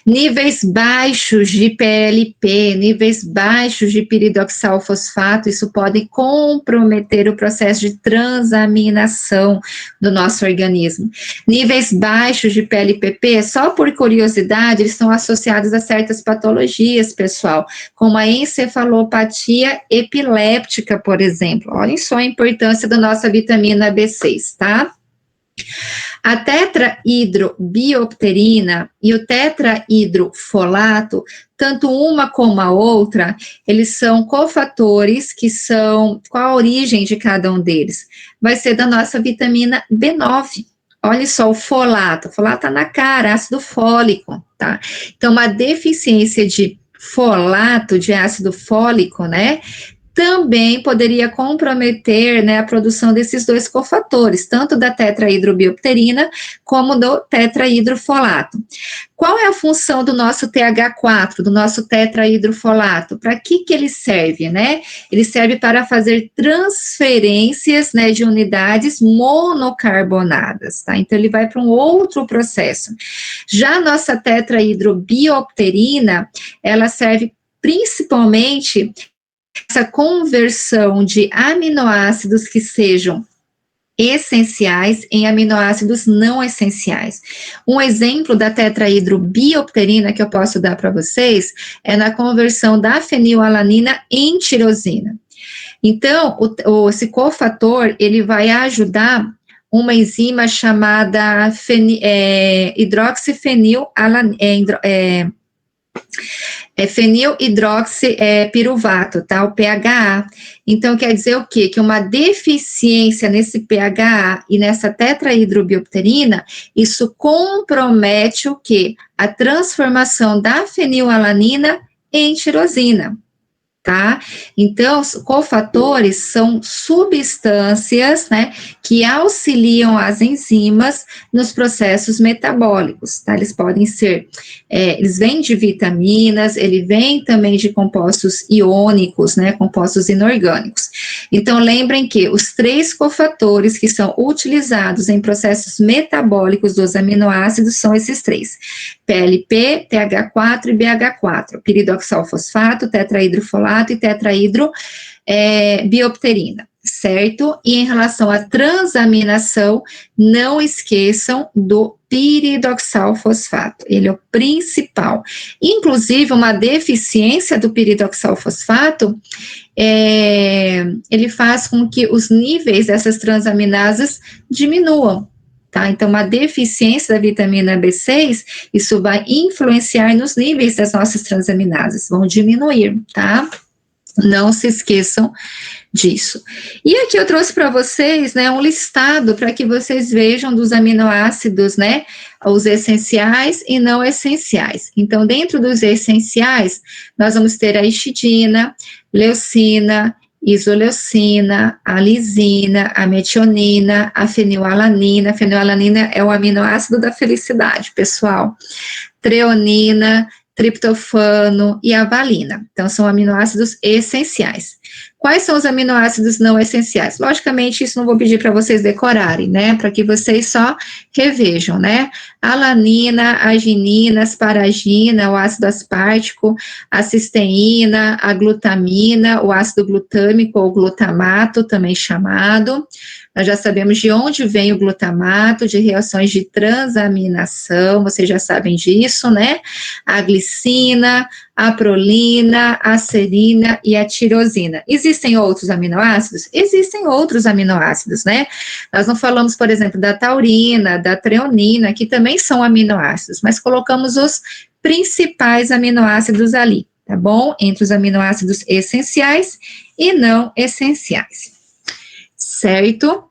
Níveis baixos de PLP, níveis baixos de piridoxalfosfato, isso pode comprometer o processo de transaminação do nosso organismo. Níveis baixos de PLPP, só por curiosidade, eles estão associados a certas patologias, pessoal, como a encefalopatia epiléptica, por exemplo. Olhem só a importância da nossa vitamina B6. Tá? A tetrahidrobiopterina e o tetrahidrofolato, tanto uma como a outra, eles são cofatores que são, qual a origem de cada um deles? Vai ser da nossa vitamina B9. Olha só, o folato tá na cara, ácido fólico, tá? Então, uma deficiência de folato, de ácido fólico, né? Também poderia comprometer, né, a produção desses 2 cofatores, tanto da tetrahidrobiopterina como do tetrahidrofolato. Qual é a função do nosso TH4, do nosso tetrahidrofolato? Para que ele serve, né? Ele serve para fazer transferências, né, de unidades monocarbonadas, tá? Então, ele vai para um outro processo. Já a nossa tetrahidrobiopterina, ela serve principalmente essa conversão de aminoácidos que sejam essenciais em aminoácidos não essenciais. Um exemplo da tetrahidrobiopterina que eu posso dar para vocês é na conversão da fenilalanina em tirosina. Então, esse cofator, ele vai ajudar uma enzima chamada fenilhidroxipiruvato, tá? O PHA. Então, quer dizer o quê? Que uma deficiência nesse PHA e nessa tetrahidrobiopterina, isso compromete o quê? A transformação da fenilalanina em tirosina. Tá? Então, cofatores são substâncias, né, que auxiliam as enzimas nos processos metabólicos, tá? Eles podem ser, eles vêm de vitaminas, ele vem também de compostos iônicos, né, compostos inorgânicos. Então, lembrem que os 3 cofatores que são utilizados em processos metabólicos dos aminoácidos são esses 3. PLP, TH4 e BH4, piridoxalfosfato, tetrahidrofolato e tetrahidrobiopterina, certo? E em relação à transaminação, não esqueçam do piridoxalfosfato, ele é o principal. Inclusive, uma deficiência do piridoxalfosfato, ele faz com que os níveis dessas transaminasas diminuam. Tá? Então, uma deficiência da vitamina B6, isso vai influenciar nos níveis das nossas transaminases, vão diminuir, tá? Não se esqueçam disso. E aqui eu trouxe para vocês, né, um listado para que vocês vejam dos aminoácidos, né, os essenciais e não essenciais. Então, dentro dos essenciais, nós vamos ter a histidina, leucina, isoleucina, a lisina, a metionina, a fenilalanina. A fenilalanina é o aminoácido da felicidade, pessoal. Treonina, triptofano e a valina. Então, são aminoácidos essenciais. Quais são os aminoácidos não essenciais? Logicamente, isso não vou pedir para vocês decorarem, né? Para que vocês só revejam, né? Alanina, arginina, asparagina, o ácido aspartico, a cisteína, a glutamina, o ácido glutâmico ou glutamato, também chamado. Nós já sabemos de onde vem o glutamato, de reações de transaminação, vocês já sabem disso, né? A glicina, a prolina, a serina e a tirosina. Existem outros aminoácidos? Existem outros aminoácidos, né? Nós não falamos, por exemplo, da taurina, da treonina, que também são aminoácidos, mas colocamos os principais aminoácidos ali, tá bom? Entre os aminoácidos essenciais e não essenciais. Certo?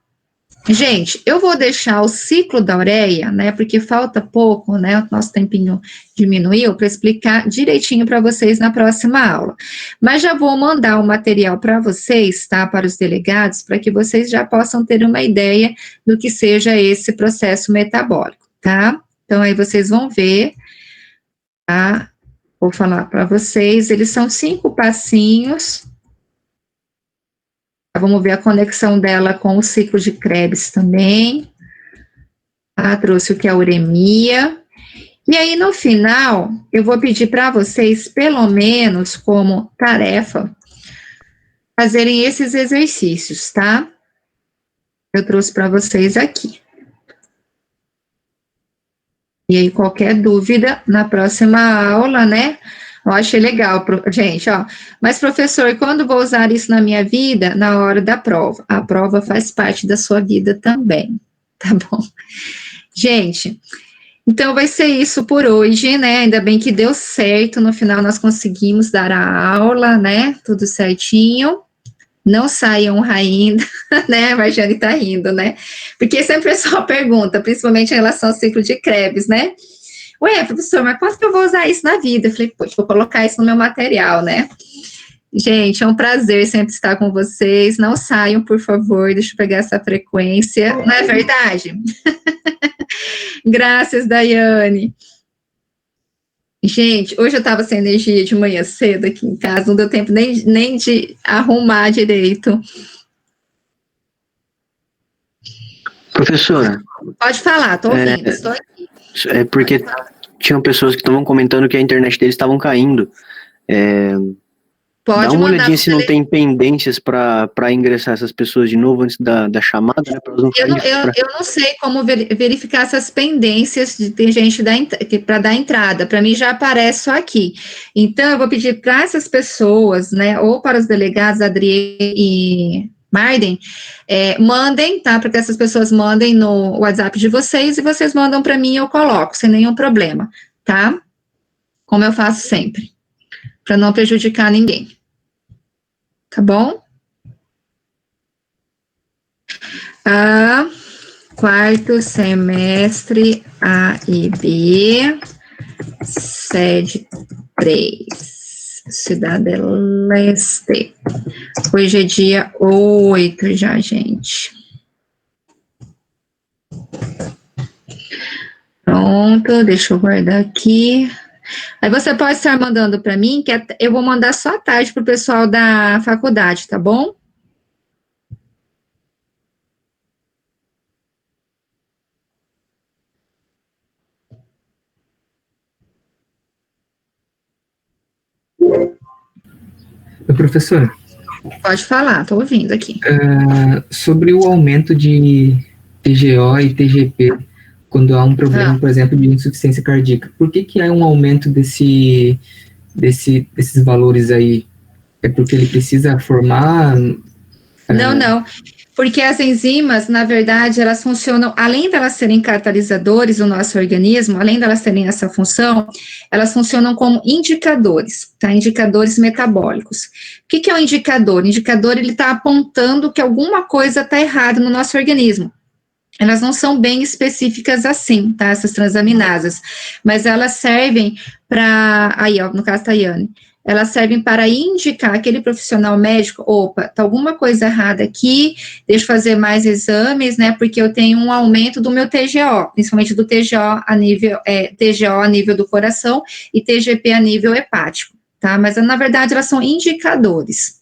Gente, eu vou deixar o ciclo da ureia, né, porque falta pouco, né, o nosso tempinho diminuiu, para explicar direitinho para vocês na próxima aula. Mas já vou mandar o material para vocês, tá, para os delegados, para que vocês já possam ter uma ideia do que seja esse processo metabólico, tá? Então, aí vocês vão ver, tá? Vou falar para vocês, eles são 5 passinhos. Vamos ver a conexão dela com o ciclo de Krebs também. Trouxe o que é a uremia. E aí, no final, eu vou pedir para vocês, pelo menos como tarefa, fazerem esses exercícios, tá? Eu trouxe para vocês aqui. E aí, qualquer dúvida, na próxima aula, né? Eu achei legal, gente, ó. Mas, professor, quando vou usar isso na minha vida? Na hora da prova. A prova faz parte da sua vida também, tá bom? Gente, então vai ser isso por hoje, né? Ainda bem que deu certo, no final nós conseguimos dar a aula, né? Tudo certinho. Não saiam rindo, né? A Marjane tá rindo, né? Porque sempre o pessoal pergunta, principalmente em relação ao ciclo de Krebs, né? Ué, professor, mas quando que eu vou usar isso na vida? Eu falei, poxa, vou colocar isso no meu material, né? Gente, é um prazer sempre estar com vocês. Não saiam, por favor, deixa eu pegar essa frequência. Não é verdade? Graças, Daiane. Gente, hoje eu estava sem energia de manhã cedo aqui em casa, não deu tempo nem de arrumar direito. Professora. Pode falar, estou ouvindo, estou aqui. É porque tinham pessoas que estavam comentando que a internet deles estavam caindo. Pode dá uma olhadinha se não tele... tem pendências para ingressar essas pessoas de novo antes da chamada, né? Eu não sei como verificar essas pendências de ter gente para dar entrada. Para mim já aparece só aqui. Então, eu vou pedir para essas pessoas, né? Ou para os delegados, Adriane e Marden, mandem, tá? Para que essas pessoas mandem no WhatsApp de vocês e vocês mandam para mim e eu coloco, sem nenhum problema, tá? Como eu faço sempre, para não prejudicar ninguém. Tá bom? Quarto semestre A e B, sede 3, Cidade Leste. Hoje é dia 8 já, gente. Pronto, deixa eu guardar aqui. Aí você pode estar mandando para mim, que eu vou mandar só à tarde para o pessoal da faculdade, tá bom? Professora. Pode falar, estou ouvindo aqui. Sobre o aumento de TGO e TGP, quando há um problema, por exemplo, de insuficiência cardíaca, por que há um aumento desses valores aí? É porque ele precisa formar? Não. Porque as enzimas, na verdade, elas funcionam, além de elas serem catalisadores do nosso organismo, além de elas terem essa função, elas funcionam como indicadores, tá? Indicadores metabólicos. O que é um indicador? O indicador, ele está apontando que alguma coisa está errada no nosso organismo. Elas não são bem específicas assim, tá? Essas transaminasas. Mas elas servem para, aí, ó, no caso, Tayane, elas servem para indicar aquele profissional médico, opa, tá alguma coisa errada aqui, deixa eu fazer mais exames, né, porque eu tenho um aumento do meu TGO, principalmente do TGO a nível do coração e TGP a nível hepático, tá? Mas, na verdade, elas são indicadores.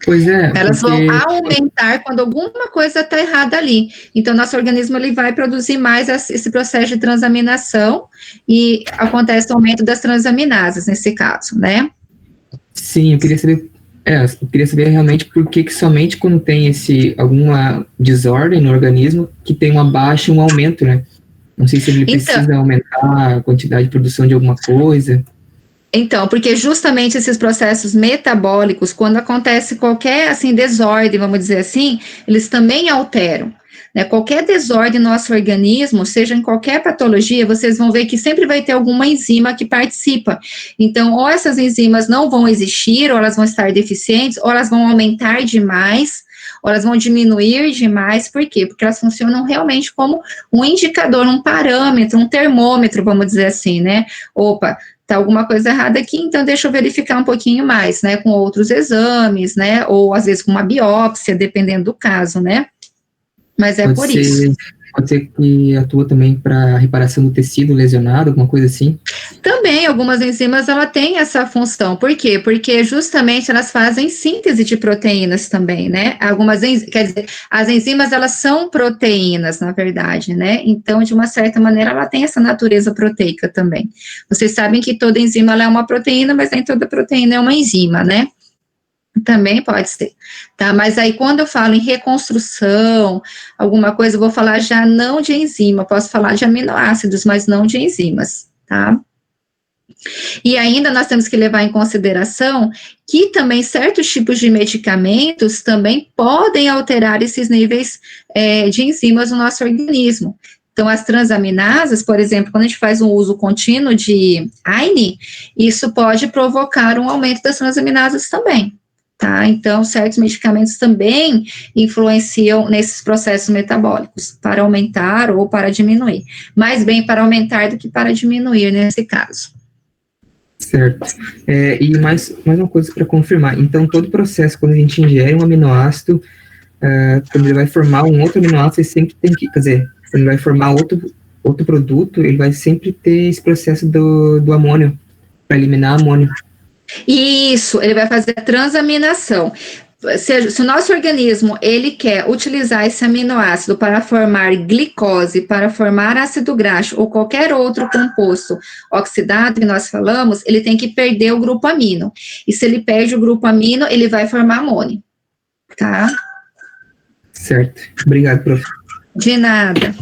Pois é. Elas vão aumentar quando alguma coisa está errada ali. Então, nosso organismo ele vai produzir mais esse processo de transaminação e acontece o aumento das transaminases nesse caso, né? Sim, eu queria saber realmente por que somente quando tem alguma desordem no organismo que tem uma baixa e um aumento, né? Não sei se ele precisa aumentar a quantidade de produção de alguma coisa. Então, porque justamente esses processos metabólicos, quando acontece qualquer, assim, desordem, vamos dizer assim, eles também alteram. Né? Qualquer desordem no nosso organismo, seja em qualquer patologia, vocês vão ver que sempre vai ter alguma enzima que participa. Então, ou essas enzimas não vão existir, ou elas vão estar deficientes, ou elas vão aumentar demais, ou elas vão diminuir demais. Por quê? Porque elas funcionam realmente como um indicador, um parâmetro, um termômetro, vamos dizer assim, né? Opa, tá alguma coisa errada aqui, então deixa eu verificar um pouquinho mais, né? Com outros exames, né? Ou às vezes com uma biópsia, dependendo do caso, né? Mas é por isso. Pode ser que atua também para reparação do tecido lesionado, alguma coisa assim? Também, algumas enzimas, ela tem essa função. Por quê? Porque justamente elas fazem síntese de proteínas também, né? Quer dizer, as enzimas, elas são proteínas, na verdade, né? Então, de uma certa maneira, ela tem essa natureza proteica também. Vocês sabem que toda enzima, ela é uma proteína, mas nem toda proteína é uma enzima, né? Também pode ser, tá? Mas aí, quando eu falo em reconstrução, alguma coisa, eu vou falar já não de enzima, posso falar de aminoácidos, mas não de enzimas, tá? E ainda nós temos que levar em consideração que também certos tipos de medicamentos também podem alterar esses níveis de enzimas no nosso organismo. Então, as transaminases, por exemplo, quando a gente faz um uso contínuo de AINE, isso pode provocar um aumento das transaminases também. Tá? Então, certos medicamentos também influenciam nesses processos metabólicos, para aumentar ou para diminuir. Mais bem para aumentar do que para diminuir nesse caso. Certo. E mais uma coisa para confirmar. Então, todo processo, quando a gente ingere um aminoácido, quando ele vai formar um outro aminoácido, ele sempre tem que, quer dizer, quando ele vai formar outro produto, ele vai sempre ter esse processo do amônio, para eliminar amônio. Isso, ele vai fazer a transaminação. Se o nosso organismo, ele quer utilizar esse aminoácido para formar glicose, para formar ácido graxo ou qualquer outro composto oxidado que nós falamos, ele tem que perder o grupo amino. E se ele perde o grupo amino, ele vai formar amônio, tá? Certo. Obrigado, prof. De nada.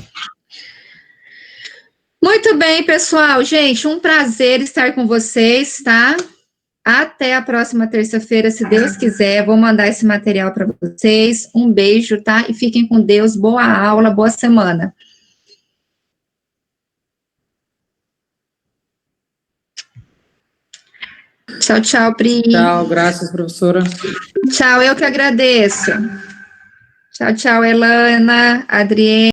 Muito bem, pessoal. Gente, um prazer estar com vocês, tá? Até a próxima terça-feira, se Deus quiser. Vou mandar esse material para vocês. Um beijo, tá? E fiquem com Deus. Boa aula, boa semana. Tchau, tchau, Pri. Tchau, graças, professora. Tchau, eu que agradeço. Tchau, tchau, Elana, Adriene.